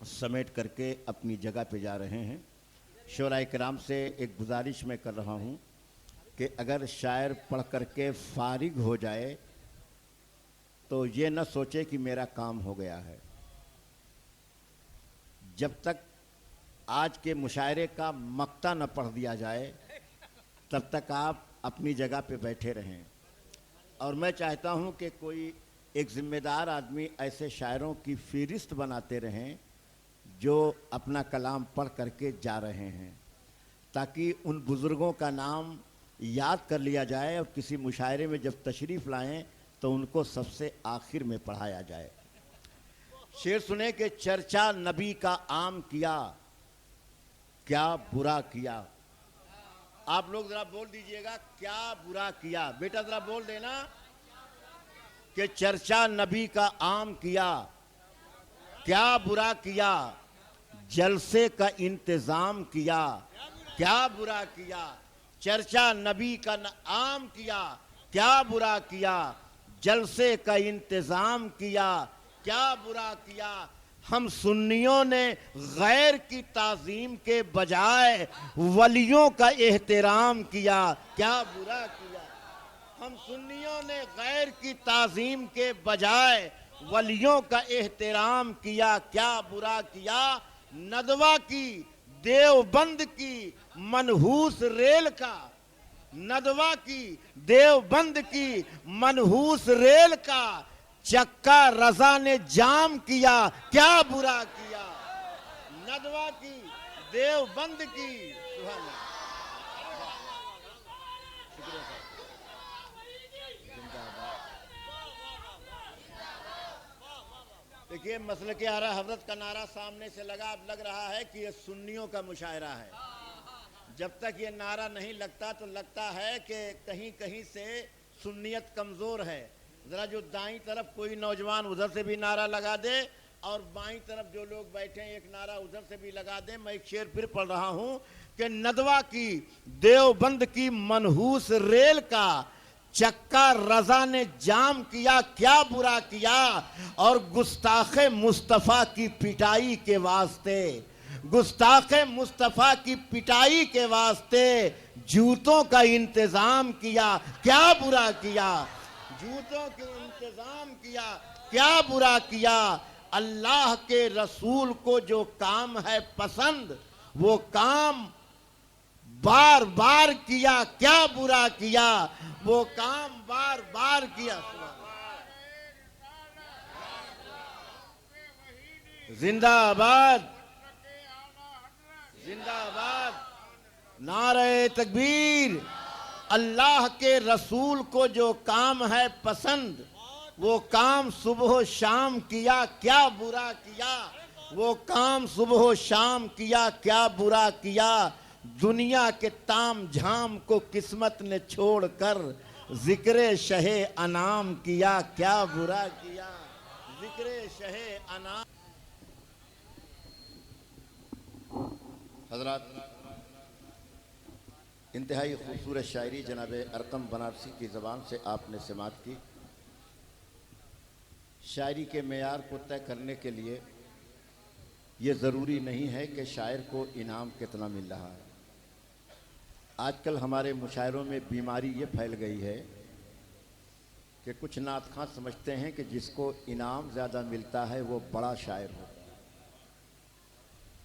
समेट करके अपनी जगह पे जा रहे हैं। शोराए किराम से एक गुजारिश मैं कर रहा हूँ कि अगर शायर पढ़ करके फारिग हो जाए तो ये न सोचे कि मेरा काम हो गया है। जब तक आज के मुशायरे का मक्ता न पढ़ दिया जाए तब तक आप अपनी जगह पे बैठे रहें। और मैं चाहता हूँ कि कोई एक ज़िम्मेदार आदमी ऐसे शायरों की फ़हरिस्त बनाते रहें जो अपना कलाम पढ़ करके जा रहे हैं, ताकि उन बुज़ुर्गों का नाम याद कर लिया जाए और किसी मुशायरे में जब तशरीफ़ लाएं तो उनको सबसे आखिर में पढ़ाया जाए। शेर सुने कि चर्चा नबी का आम किया, क्या बुरा किया। आप लोग ज़रा बोल दीजिएगा, क्या बुरा किया। बेटा ज़रा बोल देना कि चर्चा नबी का आम किया, क्या बुरा किया। जलसे का इंतज़ाम किया, क्या बुरा किया। चर्चा नबी का आम किया, क्या बुरा किया। जलसे का इंतज़ाम किया, क्या बुरा किया। हम सुन्नियों ने गैर की ताज़ीम के बजाय वलियों का एहतराम किया, क्या बुरा किया। हम सुन्नियों ने गैर की ताज़ीम के बजाय वलियों का एहतराम किया, क्या बुरा किया। नदवा की देवबंद की मनहूस रेल का, नदवा की देवबंद की मनहूस रेल का चक्का रजा ने जाम किया, क्या बुरा किया। नदवा की देवबंद की। देखिए मसले के आरा हजरत का नारा सामने से लगा, अब लग रहा है कि ये सुन्नियों का मुशायरा है। जब तक ये नारा नहीं लगता तो लगता है कि कहीं कहीं से सुन्नियत कमज़ोर है। ज़रा जो दाईं तरफ कोई नौजवान उधर से भी नारा लगा दे और बाईं तरफ जो लोग बैठे हैं एक नारा उधर से भी लगा दें। मैं एक शेर फिर पढ़ रहा हूँ कि नदवा की देवबंद की मनहूस रेल का चक्का रजा ने जाम किया, क्या बुरा किया। और गुस्ताखे मुस्तफा की पिटाई के वास्ते, गुस्ताखे मुस्तफा की पिटाई के वास्ते जूतों का इंतजाम किया, क्या बुरा किया। जूतों के इंतजाम किया, क्या बुरा किया। अल्लाह के रसूल को जो काम है पसंद, वो काम बार बार किया, क्या बुरा किया। वो काम बार बार किया। जिंदाबाद, जिंदाबाद, नारे तकबीर। अल्लाह के रसूल को जो काम है पसंद, वो काम सुबह शाम किया, क्या बुरा किया। वो काम सुबह शाम किया, क्या बुरा किया। दुनिया के ताम झाम को किस्मत ने छोड़कर जिक्र शहे अनाम किया, क्या बुरा किया। जिक्र शहे अनाम। हजरात, इंतहाई खूबसूरत शायरी जनाब अरकम बनारसी की ज़बान से आपने समाअत की। शायरी के मेयार को तय करने के लिए ये ज़रूरी नहीं है कि शायर को इनाम कितना मिल रहा है। आजकल हमारे मुशायरों में बीमारी ये फैल गई है कि कुछ नात खां समझते हैं कि जिसको इनाम ज़्यादा मिलता है वो बड़ा शायर हो।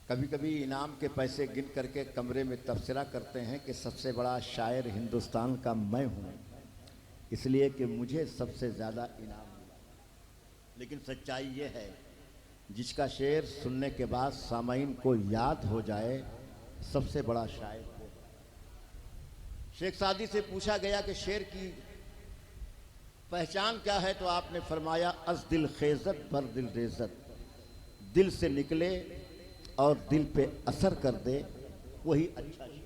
कभी कभी इनाम के पैसे गिन करके कमरे में तबसरा करते हैं कि सबसे बड़ा शायर हिंदुस्तान का मैं हूँ, इसलिए कि मुझे सबसे ज़्यादा इनाम मिला। लेकिन सच्चाई ये है, जिसका शेर सुनने के बाद सामाईन को याद हो जाए, सबसे बड़ा शायर हो। शेख सादी से पूछा गया कि शेर की पहचान क्या है, तो आपने फरमाया अज दिल खेजत बर दिल रेजत, दिल से निकले और दिल पे असर कर दे, वही अच्छा शेर।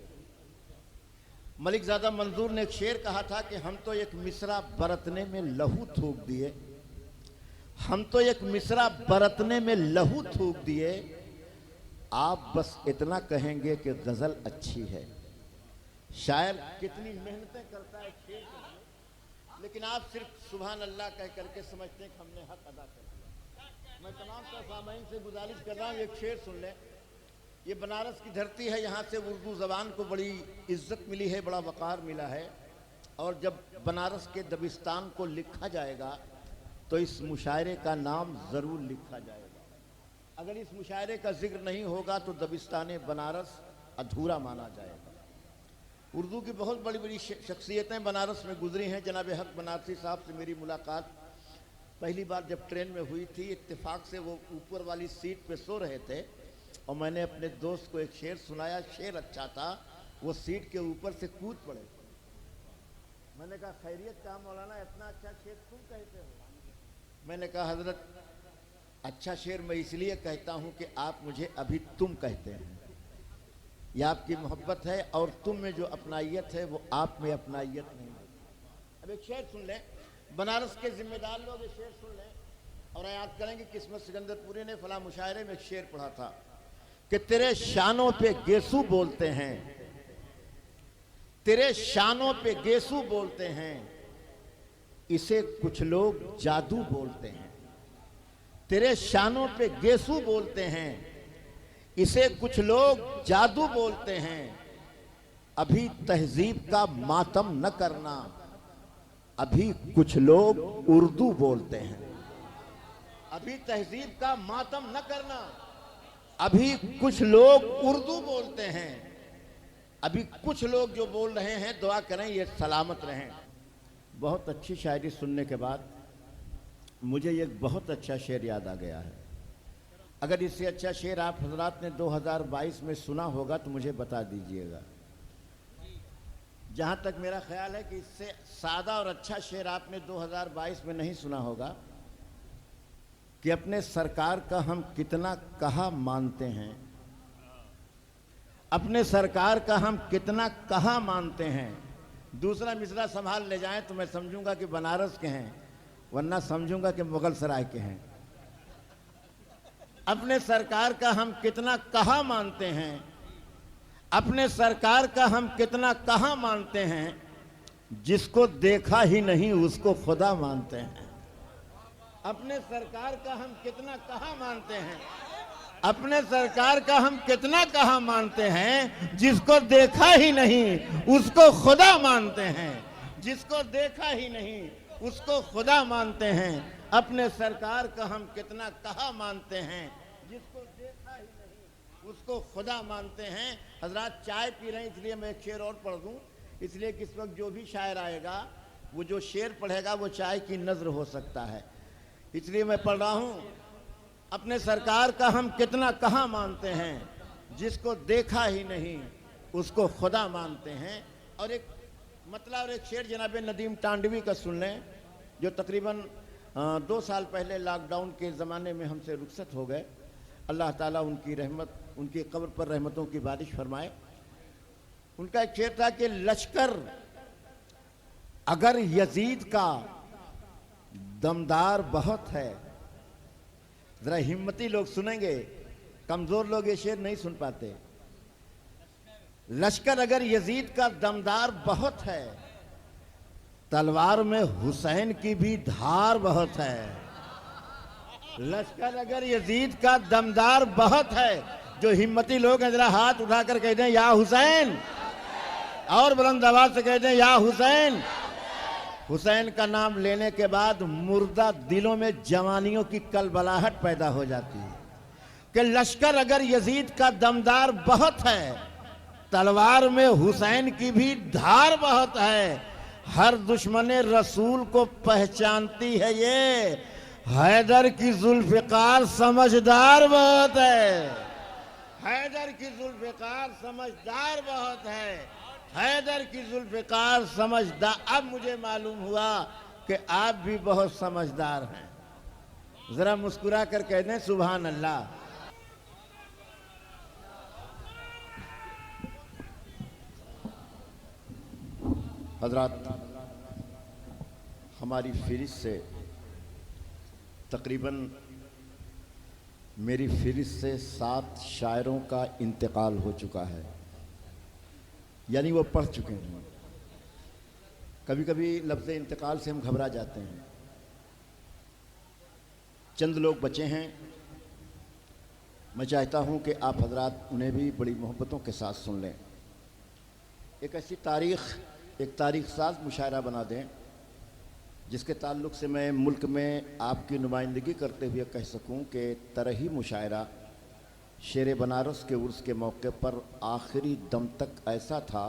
मलिकजादा मंजूर ने एक शेर कहा था कि हम तो एक मिसरा बरतने में लहू थूक दिए, हम तो एक मिसरा बरतने में लहू थूक दिए, आप बस इतना कहेंगे कि गजल अच्छी है। शायर कितनी मेहनतें करता है शेर के लिए, लेकिन आप सिर्फ सुभान अल्लाह कह करके समझते हैं कि हमने हक अदा कर दिया। मैं तमाम सामाईन से गुजारिश कर रहा हूँ, एक शेर सुन लें। ये बनारस की धरती है, यहाँ से उर्दू ज़बान को बड़ी इज्जत मिली है, बड़ा वक़ार मिला है। और जब बनारस के दबिस्तान को लिखा जाएगा तो इस मुशायरे का नाम ज़रूर लिखा जाएगा। अगर इस मुशायरे का जिक्र नहीं होगा तो दबिस्तान बनारस अधूरा माना जाएगा। उर्दू की बहुत बड़ी बड़ी शख्सियतें बनारस में गुजरी हैं। जनाब हक बनारसी साहब से मेरी मुलाकात पहली बार जब ट्रेन में हुई थी, इत्तेफाक से वो ऊपर वाली सीट पे सो रहे थे और मैंने अपने दोस्त को एक शेर सुनाया। शेर अच्छा था, वो सीट के ऊपर से कूद पड़े। मैंने कहा खैरियत का मौलाना, इतना अच्छा शेर तुम कहते हो? मैंने कहा हजरत, अच्छा शेर मैं इसलिए कहता हूँ कि आप मुझे अभी तुम कहते हैं, यह आपकी मोहब्बत है, और तुम में जो अपनाइयत है वो आप में अपनाइयत नहीं है। अब एक शेर सुन लें, बनारस के जिम्मेदार लोग ये शेर सुन लें और याद करेंगे किस्मत सिकंदरपुरी ने फला मुशायरे में एक शेर पढ़ा था कि तेरे शानों पे गेसू बोलते हैं, तेरे शानों पे गेसू बोलते हैं, इसे कुछ लोग जादू बोलते हैं। तेरे शानों पे गेसू बोलते हैं, इसे कुछ लोग जादू बोलते हैं। अभी तहजीब का मातम न करना, अभी कुछ लोग उर्दू बोलते हैं। अभी तहजीब का मातम न करना, अभी कुछ लोग उर्दू बोलते हैं। अभी कुछ लोग जो बोल रहे हैं, दुआ करें ये सलामत रहें। बहुत अच्छी शायरी सुनने के बाद मुझे एक बहुत अच्छा शेर याद आ गया है। अगर इससे अच्छा शेर आप हजरात ने 2022 में सुना होगा तो मुझे बता दीजिएगा। जहाँ तक मेरा ख्याल है कि इससे सादा और अच्छा शेर आपने 2022 में नहीं सुना होगा कि अपने सरकार का हम कितना कहा मानते हैं, अपने सरकार का हम कितना कहा मानते हैं। दूसरा मिसरा संभाल ले जाएं तो मैं समझूंगा कि बनारस के हैं, वरना समझूंगा कि मुगल सराय के हैं। अपने सरकार का हम कितना कहा मानते हैं, अपने सरकार का हम कितना कहाँ मानते हैं, जिसको देखा ही नहीं उसको खुदा मानते हैं। अपने सरकार का हम कितना कहाँ मानते हैं, अपने सरकार का हम कितना कहाँ मानते हैं, जिसको देखा ही नहीं उसको खुदा मानते हैं। जिसको देखा ही नहीं उसको खुदा मानते हैं। अपने सरकार का हम कितना कहाँ मानते हैं, जिसको देखा ही नहीं उसको खुदा मानते हैं। हजरात चाय पी रहे हैं, इसलिए मैं एक शेर और पढ़ दूं, इसलिए कि इस वक्त जो भी शायर आएगा वो जो शेर पढ़ेगा वो चाय की नजर हो सकता है, इसलिए मैं पढ़ रहा हूं। अपने सरकार का हम कितना कहाँ मानते हैं, जिसको देखा ही नहीं उसको खुदा मानते हैं। और एक मतलब और एक शेर जनाब नदीम टांडवी का सुन लें, जो तकरीबन 2 साल पहले लॉकडाउन के ज़माने में हमसे रुखसत हो गए। अल्लाह ताला उनकी रहमत, उनकी कब्र पर रहमतों की बारिश फरमाए। उनका एक शेर था कि लश्कर अगर यजीद का दमदार बहुत है। जरा हिम्मती लोग सुनेंगे, कमजोर लोग ये शेर नहीं सुन पाते। लश्कर अगर यजीद का दमदार बहुत है, तलवार में हुसैन की भी धार बहुत है। लश्कर अगर यजीद का दमदार बहुत है, जो हिम्मती लोग हैं जरा हाथ उठाकर कह दें या हुसैन, और बुलंद आवाज से कह दें या हुसैन। हुसैन का नाम लेने के बाद मुर्दा दिलों में जवानियों की कलबलाहट पैदा हो जाती है कि लश्कर अगर यजीद का दमदार बहुत है, तलवार में हुसैन की भी धार बहुत है। हर दुश्मन रसूल को पहचानती है ये, हैदर की जुल्फ़िकार समझदार बहुत है। हैदर की जुल्फ़िकार समझदार बहुत है। हैदर की जुल्फ़िकार समझदार। अब मुझे मालूम हुआ कि आप भी बहुत समझदार हैं। जरा मुस्कुरा कर कह दें सुभान अल्लाह। हजरात, हमारी फ़हरिस्त से तकरीबन मेरी फ़हरिस्त से 7 शायरों का इंतकाल हो चुका है, यानी वो पढ़ चुके हैं। कभी कभी लफ्ज़ इंतकाल से हम घबरा जाते हैं। चंद लोग बचे हैं, मैं चाहता हूं कि आप हजरात उन्हें भी बड़ी मोहब्बतों के साथ सुन लें। एक ऐसी एक तारीख साज मुशायरा बना दें जिसके ताल्लुक़ से मैं मुल्क में आपकी नुमाइंदगी करते हुए कह सकूं कि तरही मुशायरा शेर बनारस के उर्स के मौके पर आखिरी दम तक ऐसा था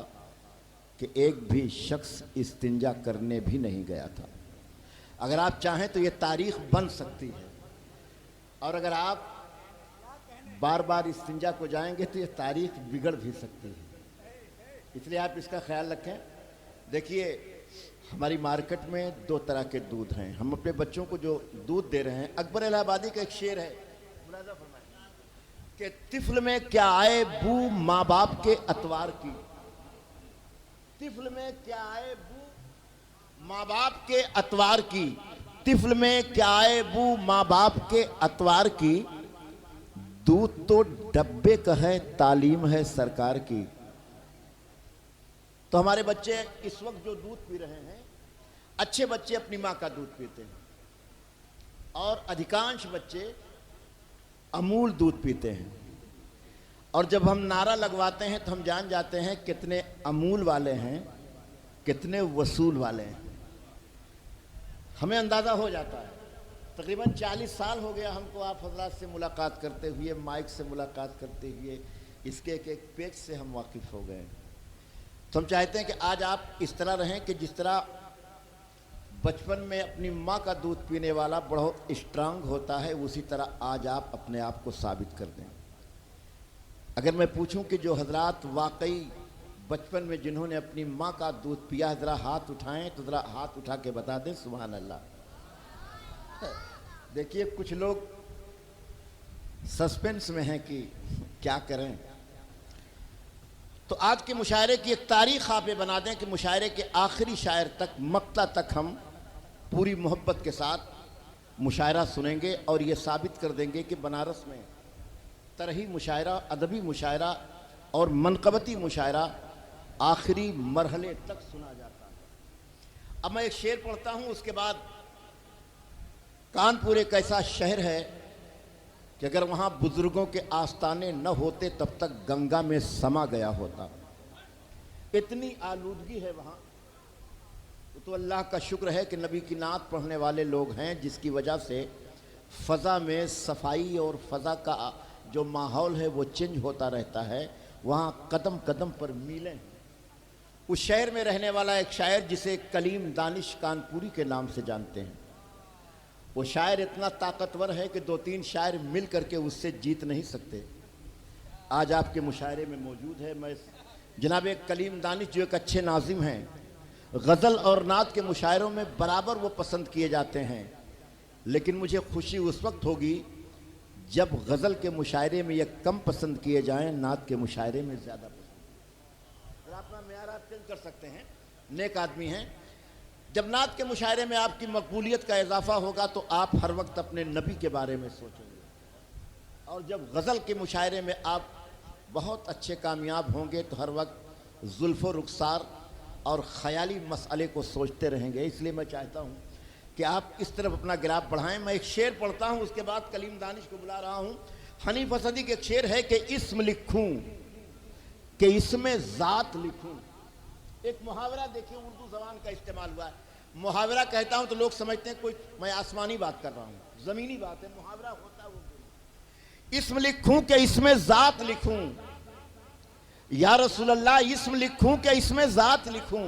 कि एक भी शख्स इस्तिंजा करने भी नहीं गया था। अगर आप चाहें तो ये तारीख बन सकती है, और अगर आप बार बार इस्तिंजा को जाएंगे तो ये तारीख बिगड़ भी सकती है, इसलिए आप इसका ख्याल रखें। देखिए, हमारी मार्केट में 2 तरह के दूध हैं। हम अपने बच्चों को जो दूध दे रहे हैं, अकबर इलाहाबादी का एक शेर है कि तिफल में क्या आए बू माँ बाप के अतवार की। तिफल में क्या आए बू माँ बाप के अतवार की। तिफल में क्या आए बू माँ बाप के अतवार की। दूध तो डब्बे का है, तालीम है सरकार की। तो हमारे बच्चे इस वक्त जो दूध पी रहे हैं, अच्छे बच्चे अपनी माँ का दूध पीते हैं, और अधिकांश बच्चे अमूल दूध पीते हैं। और जब हम नारा लगवाते हैं तो हम जान जाते हैं कितने अमूल वाले हैं, कितने वसूल वाले हैं, हमें अंदाज़ा हो जाता है। तकरीबन 40 साल हो गया हमको आप हजरात से मुलाकात करते हुए, माइक से मुलाकात करते हुए, इसके एक पेज से हम वाकिफ़ हो गए। तो हम चाहते हैं कि आज आप इस तरह रहें कि जिस तरह बचपन में अपनी माँ का दूध पीने वाला बहुत स्ट्रांग होता है, उसी तरह आज आप अपने आप को साबित कर दें। अगर मैं पूछूं कि जो हजरात वाकई बचपन में जिन्होंने अपनी माँ का दूध पिया है, ज़रा हाथ उठाएं, तो ज़रा हाथ उठा के बता दें सुभान अल्लाह। देखिए, कुछ लोग सस्पेंस में हैं कि क्या करें। तो आज के मुशायरे की एक तारीख आप ये बना दें कि मुशायरे के आखिरी शायर तक, मक्ता तक हम पूरी मोहब्बत के साथ मुशायरा सुनेंगे और ये साबित कर देंगे कि बनारस में तरही मुशायरा, अदबी मुशायरा और मनकबती मुशायरा आखिरी मरहले तक सुना जाता है। अब मैं एक शेर पढ़ता हूं, उसके बाद कानपुर एक ऐसा शहर है कि अगर वहां बुजुर्गों के आस्ताने न होते तब तक गंगा में समा गया होता। इतनी आलूदगी है वहां। तो अल्लाह का शुक्र है कि नबी की नात पढ़ने वाले लोग हैं, जिसकी वजह से फ़ज़ा में सफाई और फ़ज़ा का जो माहौल है वो चेंज होता रहता है। वहाँ कदम कदम पर मीलें हैं। उस शहर में रहने वाला एक शायर जिसे कलीम दानिश कानपुरी के नाम से जानते हैं, वो शायर इतना ताकतवर है कि 2-3 शायर मिल करके उससे जीत नहीं सकते। आज आपके मुशायरे में मौजूद है। मैं जनाब कलीम दानिश जो एक अच्छे नाजिम हैं, गज़ल और नात के मुशायरों में बराबर वो पसंद किए जाते हैं, लेकिन मुझे खुशी उस वक्त होगी जब गज़ल के मुशायरे में ये कम पसंद किए जाएं, नात के मुशायरे में ज़्यादा पसंद। अगर अपना मेयार आप चेंज कर सकते हैं, नेक आदमी हैं। जब नात के मुशायरे में आपकी मकबूलियत का इजाफा होगा तो आप हर वक्त अपने नबी के बारे में सोचेंगे, और जब गज़ल के मुशायरे में आप बहुत अच्छे कामयाब होंगे तो हर वक्त जुल्फ़ो रुखसार और ख़याली मसले को सोचते रहेंगे। इसलिए मैं चाहता हूँ कि आप इस तरफ अपना गिराफ बढ़ाएं। मैं एक शेर पढ़ता हूँ, उसके बाद कलीम दानिश को बुला रहा हूँ। हनीफ असदी के एक शेर है कि इस्म लिखूं कि इसमें ज़ात लिखूं। एक मुहावरा देखिए, उर्दू ज़बान का इस्तेमाल हुआ है। मुहावरा कहता हूँ तो लोग समझते हैं कोई मैं आसमानी बात कर रहा हूँ, ज़मीनी बात है। मुहावरा होता है वो इस्म लिखूं कि इसमें ज़ात लिखूं, या रसूल अल्लाह इस्म लिखूं कि इसमें ज़ात लिखूं,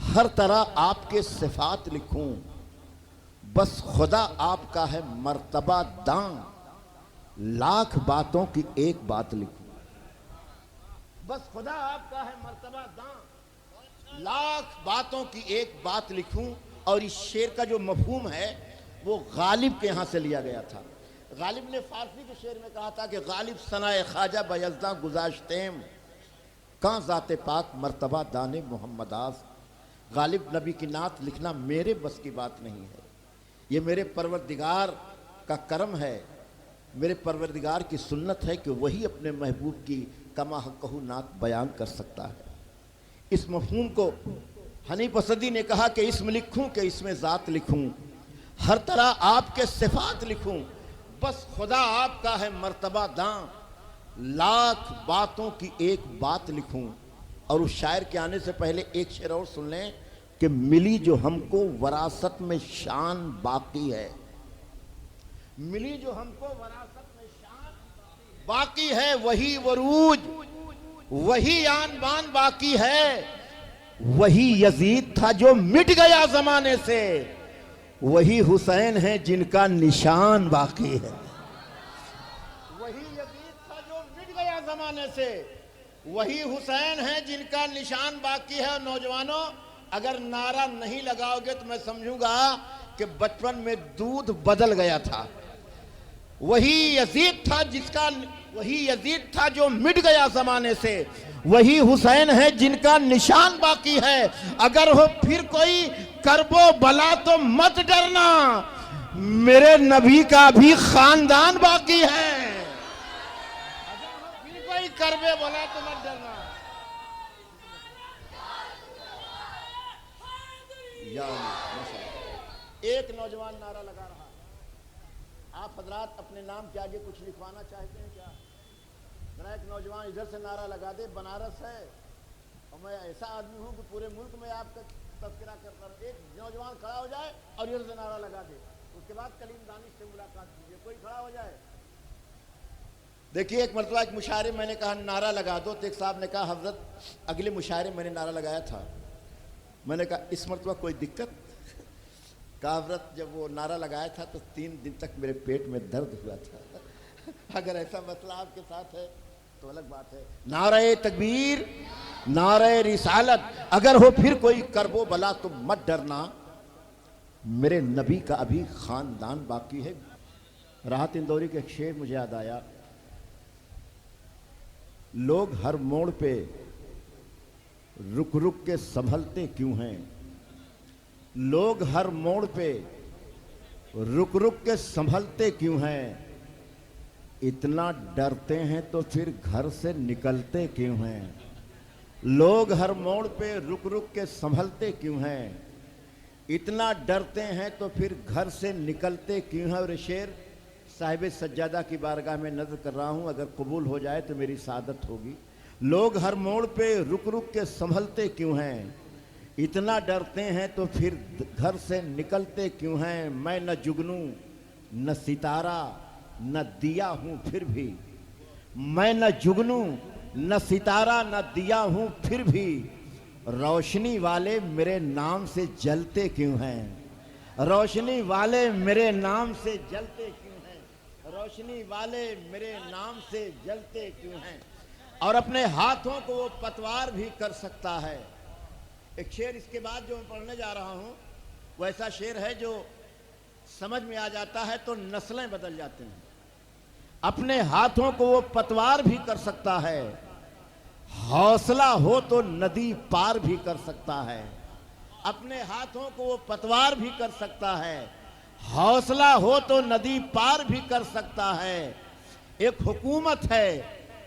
हर तरह आपके सिफात लिखूं, बस खुदा आपका है मर्तबा दां, लाख बातों की एक बात लिखूं। बस खुदा आपका है मर्तबा दां, लाख बातों की एक बात लिखूं। और इस शेर का जो मफहूम है वो गालिब के यहां से लिया गया था। गालिब ने फारसी के शेर में कहा था कि गालिब सनाए ख्वाजा बयज़दा गुज़ाश्तेम कां ज़ाते पाक मर्तबा दाने मोहम्मदास। गालिब नबी की नात लिखना मेरे बस की बात नहीं है, ये मेरे परवरदिगार का करम है, मेरे परवरदिगार की सुन्नत है कि वही अपने महबूब की कमा हक़्क़हू नात बयान कर सकता है। इस मफ़हूम को हनीफ असदी ने कहा कि इसमें लिखूं कि इसमें ज़ात लिखूं, हर तरह आपके सिफात लिखूं, बस खुदा आपका है मर्तबा दां, लाख बातों की एक बात लिखूं। और उस शायर के आने से पहले एक शेर और सुन लें कि मिली जो हमको वरासत में शान बाकी है, मिली जो हमको वरासत में शान बाकी है, वही वरूज वही आन बान बाकी है, वही यजीद था जो मिट गया जमाने से, वही हुसैन है जिनका निशान बाकी है। वही यजीद था जो मिट गया जमाने से, वही हुसैन है जिनका निशान बाकी है। और नौजवानों, अगर नारा नहीं लगाओगे तो मैं समझूंगा कि बचपन में दूध बदल गया था। वही यजीद था वही यजीद था जो मिट गया जमाने से, वही हुसैन है जिनका निशान बाकी है। अगर हो फिर कोई करबो बला तो मत डरना, मेरे नबी का भी खानदान बाकी है। अगर हो फिर कोई करबे बला तो मत डरना। एक नौजवान नारा लगा रहा है। आप हजरात अपने नाम के आगे कुछ लिखवाना चाहते हैं क्या? मेरा एक नौजवान इधर से नारा लगा दे, बनारस है और मैं ऐसा आदमी हूं कि पूरे मुल्क में आपका तस्करा करता हूं। एक नौजवान खड़ा हो जाए और इधर से नारा लगा दे, उसके बाद कलीम दानिश से मुलाकात कीजिए। कोई खड़ा हो जाए। देखिए, एक मरतबा एक मुशायरे मैंने कहा नारा लगा दो, तो एक साहब ने कहा हजरत अगले मुशायरे मैंने नारा लगाया था। मैंने कहा इस मरतबा कोई दिक्कत? कहा हजरत जब वो नारा लगाया था तो 3 दिन तक मेरे पेट में दर्द हुआ था। अगर ऐसा मसला आपके साथ है तो अलग बात है। नारे तकबीर, नारे रिसालत, अगर हो फिर कोई करबो बला तो मत डरना, मेरे नबी का अभी खानदान बाकी है। राहत इंदौरी के एक शेर मुझे याद आया। लोग हर मोड़ पे रुक रुक के संभलते क्यों हैं, लोग हर मोड़ पे रुक रुक के संभलते क्यों हैं, इतना डरते हैं तो फिर घर से निकलते क्यों हैं? लोग हर मोड़ पे रुक रुक के संभलते क्यों हैं? इतना डरते हैं तो फिर घर से निकलते क्यों हैं? और शेर साहिब सज्जादा की बारगाह में नज़र कर रहा हूँ, अगर कबूल हो जाए तो मेरी सादत होगी। लोग हर मोड़ पे रुक रुक के संभलते क्यों हैं? इतना डरते हैं तो फिर घर से निकलते क्यों हैं? मैं न जुगनू न सितारा न दिया हूँ फिर भी, मैं न जुगनू न सितारा न दिया हूँ फिर भी, रोशनी वाले मेरे नाम से जलते क्यों हैं? रोशनी वाले मेरे नाम से जलते क्यों हैं? रोशनी वाले मेरे नाम से जलते क्यों हैं? और अपने हाथों को वो पतवार भी कर सकता है। एक शेर इसके बाद जो मैं पढ़ने जा रहा हूँ वो ऐसा शेर है जो समझ में आ जाता है तो नस्लें बदल जाते हैं। अपने हाथों को वो पतवार भी कर सकता है, हौसला हो तो नदी पार भी कर सकता है। अपने हाथों को वो पतवार भी कर सकता है, हौसला हो तो नदी पार भी कर सकता है। एक हुकूमत है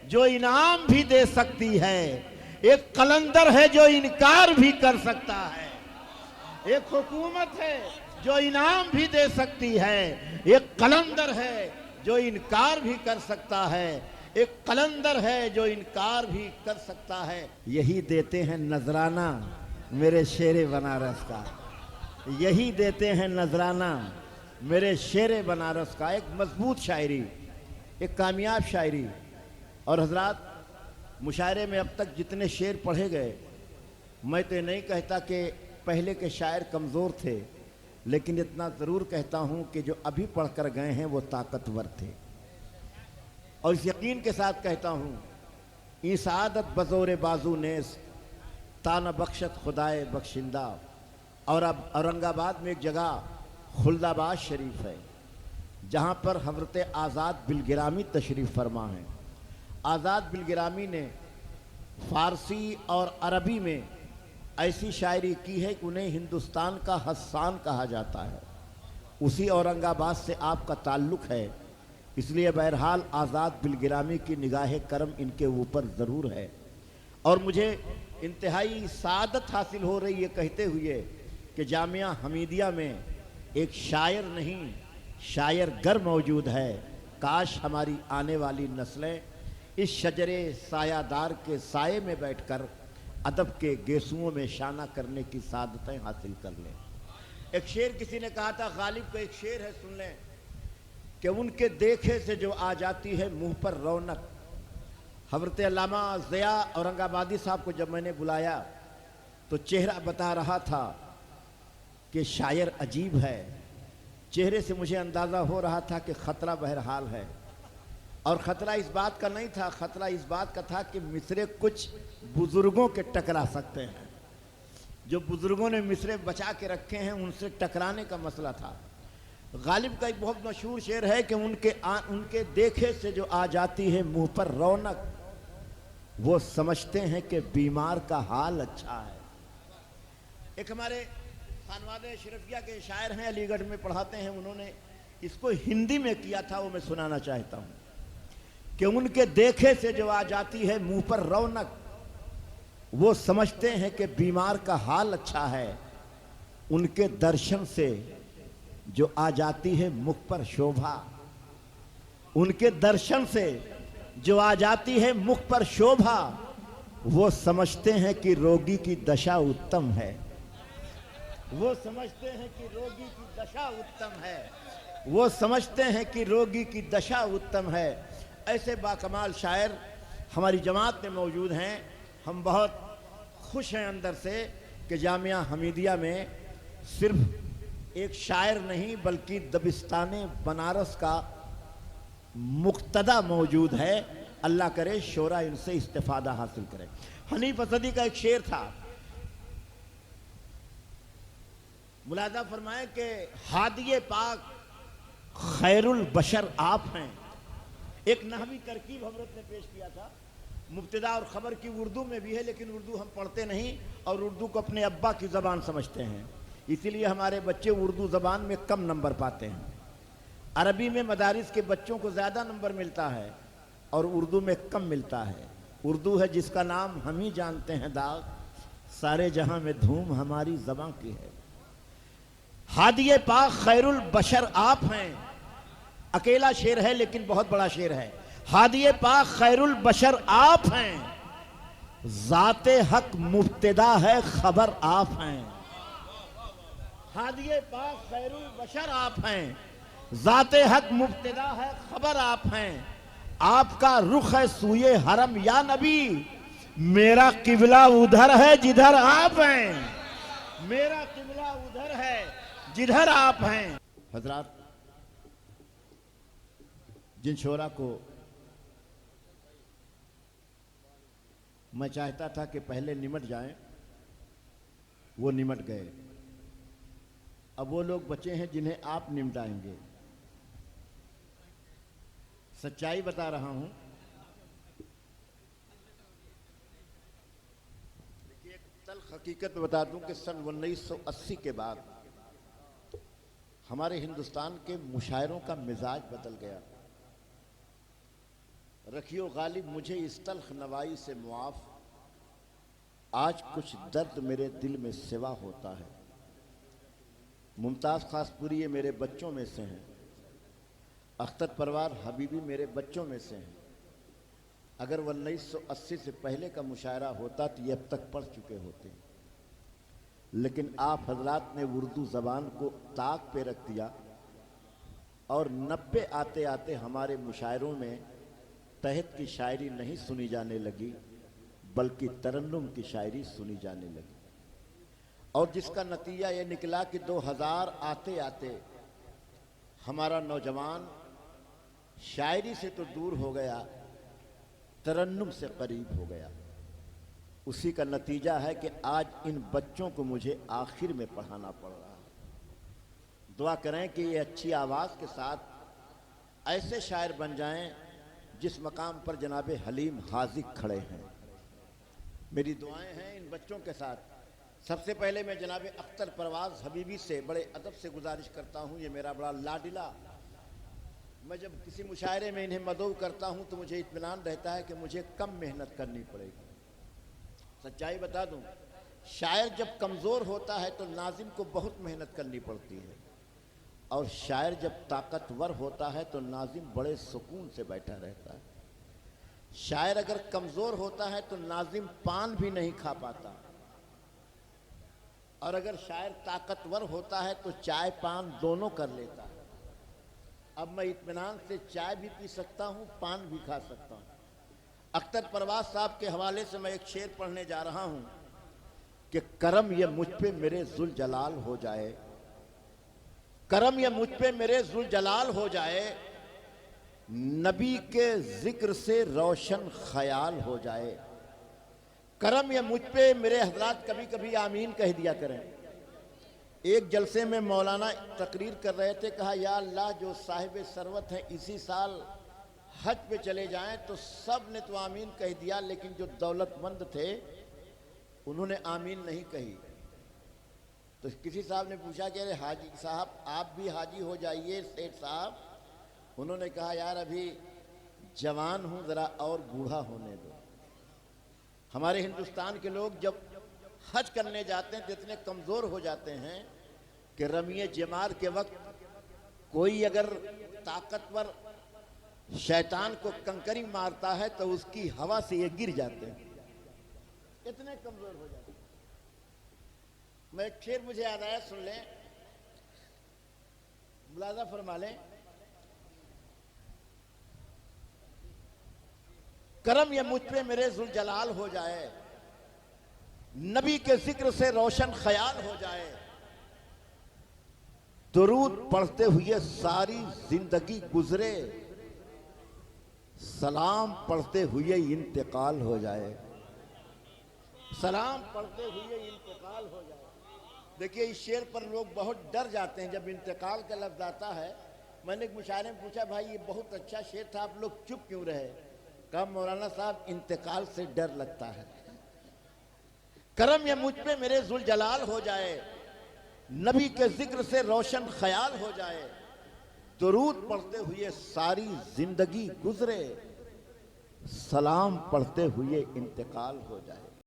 जो इनाम भी दे सकती है, एक कलंदर है जो इनकार भी कर सकता है। एक हुकूमत है जो इनाम भी दे सकती है, एक कलंदर है जो इनकार भी कर सकता है। एक कलंदर है जो इनकार भी कर सकता है। यही देते हैं नजराना मेरे शेरे बनारस का, यही देते हैं नजराना मेरे शेरे बनारस का। एक मजबूत शायरी, एक कामयाब शायरी। और हजरात, मुशायरे में अब तक जितने शेर पढ़े गए, मैं तो नहीं कहता कि पहले के शायर कमज़ोर थे, लेकिन इतना ज़रूर कहता हूँ कि जो अभी पढ़ कर गए हैं वो ताकतवर थे। और इस यकीन के साथ कहता हूँ, ई सआदत बज़ोर बाजू नेस ताना बख्शत खुदाए बख्शिंदा। और अब औरंगाबाद में एक जगह खुल्दाबाद शरीफ है जहाँ पर हज़रत आज़ाद बिलगिरामी तशरीफ़ फरमा है। आज़ाद बिलगिरामी ने फ़ारसी और अरबी में ऐसी शायरी की है कि उन्हें हिंदुस्तान का हस्सान कहा जाता है। उसी औरंगाबाद से आपका ताल्लुक़ है, इसलिए बहरहाल आज़ाद बिलगिरामी की निगाह करम इनके ऊपर ज़रूर है। और मुझे इंतहाई सादत हासिल हो रही है कहते हुए कि जामिया हमीदिया में एक शायर नहीं शायर गर मौजूद है। काश हमारी आने वाली नस्लें इस शजरे सायादार के साये में बैठकर अदब के गेसुओं में शाना करने की सादतें हासिल कर लें। एक शेर किसी ने कहा था, गालिब का एक शेर है, सुन लें कि उनके देखे से जो आ जाती है मुंह पर रौनक। हज़रत अल्लामा ज़िया औरंगाबादी साहब को जब मैंने बुलाया तो चेहरा बता रहा था कि शायर अजीब है। चेहरे से मुझे अंदाज़ा हो रहा था कि ख़तरा बहरहाल है। और ख़तरा इस बात का नहीं था, ख़तरा इस बात का था कि मिसरे कुछ बुज़ुर्गों के टकरा सकते हैं। जो बुज़ुर्गों ने मिसरे बचा के रखे हैं उनसे टकराने का मसला था। गालिब का एक बहुत मशहूर शेर है कि उनके देखे से जो आ जाती है मुंह पर रौनक, वो समझते हैं कि बीमार का हाल अच्छा है। एक हमारे खानवादे शरफिया के शायर हैं, अलीगढ़ में पढ़ाते हैं, उन्होंने इसको हिंदी में किया था, वो मैं सुनाना चाहता हूँ कि उनके देखे से जो आ जाती है मुंह पर रौनक, वो समझते हैं कि बीमार का हाल अच्छा है। उनके दर्शन से जो आ जाती है मुख पर शोभा, उनके दर्शन से जो आ जाती है मुख पर शोभा, वो समझते हैं कि रोगी की दशा उत्तम है। वो समझते हैं कि रोगी की दशा उत्तम है। वो समझते हैं कि रोगी की दशा उत्तम है। ऐसे बाकमाल शायर हमारी जमात में मौजूद हैं। हम बहुत खुश हैं अंदर से कि जामिया हमीदिया में सिर्फ एक शायर नहीं बल्कि दबिस्ताने बनारस का मुक्तदा मौजूद है। अल्लाह करे शोरा इनसे इस्तिफादा हासिल करे। हनीफ असदी का एक शेर था, मुलाजा फरमाए कि हादिये पाक खैरुल बशर आप हैं। एक नहवी तरकीब हजरत ने पेश किया था, मुब्तदा और ख़बर की उर्दू में भी है, लेकिन उर्दू हम पढ़ते नहीं और उर्दू को अपने अब्बा की ज़बान समझते हैं, इसीलिए हमारे बच्चे उर्दू ज़बान में कम नंबर पाते हैं। अरबी में मदारिस के बच्चों को ज़्यादा नंबर मिलता है और उर्दू में कम मिलता है। उर्दू है जिसका नाम हम ही जानते हैं दाग, सारे जहां में धूम हमारी ज़बां की है। हादिए पाक खैरुल बशर आप हैं, अकेला शेर है लेकिन बहुत बड़ा शेर है। हादिए पाक खैरुल बशर आप हैं, ज़ाते हक मुब्तदा है खबर आप हैं। हादिए पाक खैरुल बशर आप हैं, ज़ाते हक मुब्तदा है खबर आप हैं। आपका रुख है सूये हरम या नबी, मेरा किबला उधर है जिधर आप हैं। मेरा किबला उधर है जिधर आप हैं। हजरात, जिन शोरा को मैं चाहता था कि पहले निमट जाएं, वो निमट गए। अब वो लोग बचे हैं जिन्हें आप निमटाएंगे। सच्चाई बता रहा हूं। देखिए, एक तल्ख हकीकत बता दूं कि सन 1980 के बाद हमारे हिंदुस्तान के मुशायरों का मिजाज बदल गया। रखियो गालिब मुझे इस तल्ख नवाई से मुआफ, आज कुछ दर्द मेरे दिल में सिवा होता है। मुमताज़ खासपुरी ये मेरे बच्चों में से हैं, अख्तर परवार हबीबी मेरे बच्चों में से हैं। अगर 1980 से पहले का मुशायरा होता तो ये अब तक पढ़ चुके होते, लेकिन आप हजरात ने उर्दू ज़बान को ताक पे रख दिया और 90 आते आते हमारे मुशायरों में तहत की शायरी नहीं सुनी जाने लगी, बल्कि तरन्नुम की शायरी सुनी जाने लगी। और जिसका नतीजा ये निकला कि 2000 आते आते हमारा नौजवान शायरी से तो दूर हो गया, तरन्नुम से करीब हो गया। उसी का नतीजा है कि आज इन बच्चों को मुझे आखिर में पढ़ाना पड़ रहा है। दुआ करें कि ये अच्छी आवाज़ के साथ ऐसे शायर बन जाएं जिस मकाम पर जनाबे हलीम हाजिक खड़े हैं। मेरी दुआएं हैं इन बच्चों के साथ। सबसे पहले मैं जनाबे अख्तर परवाज हबीबी से बड़े अदब से गुजारिश करता हूँ, ये मेरा बड़ा लाडिला, मैं जब किसी मुशायरे में इन्हें मदऊ करता हूँ तो मुझे इत्मीनान रहता है कि मुझे कम मेहनत करनी पड़ेगी। सच्चाई बता दूँ, शायर जब कमज़ोर होता है तो नाजिम को बहुत मेहनत करनी पड़ती है, और शायर जब ताकतवर होता है तो नाजिम बड़े सुकून से बैठा रहता है। शायर अगर कमज़ोर होता है तो नाजिम पान भी नहीं खा पाता, और अगर शायर ताकतवर होता है तो चाय पान दोनों कर लेता है। अब मैं इत्मीनान से चाय भी पी सकता हूँ, पान भी खा सकता हूँ। अख्तर परवाज साहब के हवाले से मैं एक शेर पढ़ने जा रहा हूँ कि करम ये मुझ पे मेरे जुल जलाल हो जाए, करम ये मुझ पे मेरे जुल जलाल हो जाए, नबी के जिक्र से रोशन ख्याल हो जाए। करम ये मुझ पे मेरे हजरात कभी कभी आमीन कह दिया करें। एक जलसे में मौलाना तकरीर कर रहे थे, कहा या अल्लाह जो साहिब सरवत हैं इसी साल हज पे चले जाएं, तो सब ने तो आमीन कह दिया, लेकिन जो दौलतमंद थे उन्होंने आमीन नहीं कही। तो किसी साहब ने पूछा कि अरे हाजी साहब आप भी हाजी हो जाइए सेठ साहब। उन्होंने कहा यार अभी जवान हूँ, ज़रा और बूढ़ा होने दो। हमारे हिंदुस्तान के लोग जब हज करने जाते हैं तो इतने कमज़ोर हो जाते हैं कि रमिए जमार के वक्त कोई अगर ताकतवर शैतान को कंकरी मारता है तो उसकी हवा से ये गिर जाते हैं, इतने कमज़ोर हो जाते हैं। मैं एक शेर मुझे याद आया, सुन लें, मुलाजा फरमा लें। करम ये मुझ पे मेरे जुल जलाल हो जाए, नबी के जिक्र से रोशन ख्याल हो जाए, दुरूद पढ़ते हुए सारी जिंदगी गुजरे, सलाम पढ़ते हुए इंतकाल हो जाए, सलाम पढ़ते हुए इंतकाल हो जाए। देखिए इस शेर पर लोग बहुत डर जाते हैं जब इंतकाल का लफ्ज आता है। मैंने एक मुशायरे में पूछा भाई ये बहुत अच्छा शेर था, आप लोग चुप क्यों रहे? कहा मौलाना साहब इंतकाल से डर लगता है। करम ये मुझ पे मेरे जुल जलाल हो जाए, नबी के जिक्र से रोशन ख्याल हो जाए, दुरूद पढ़ते हुए सारी जिंदगी गुजरे, सलाम पढ़ते हुए इंतकाल हो जाए।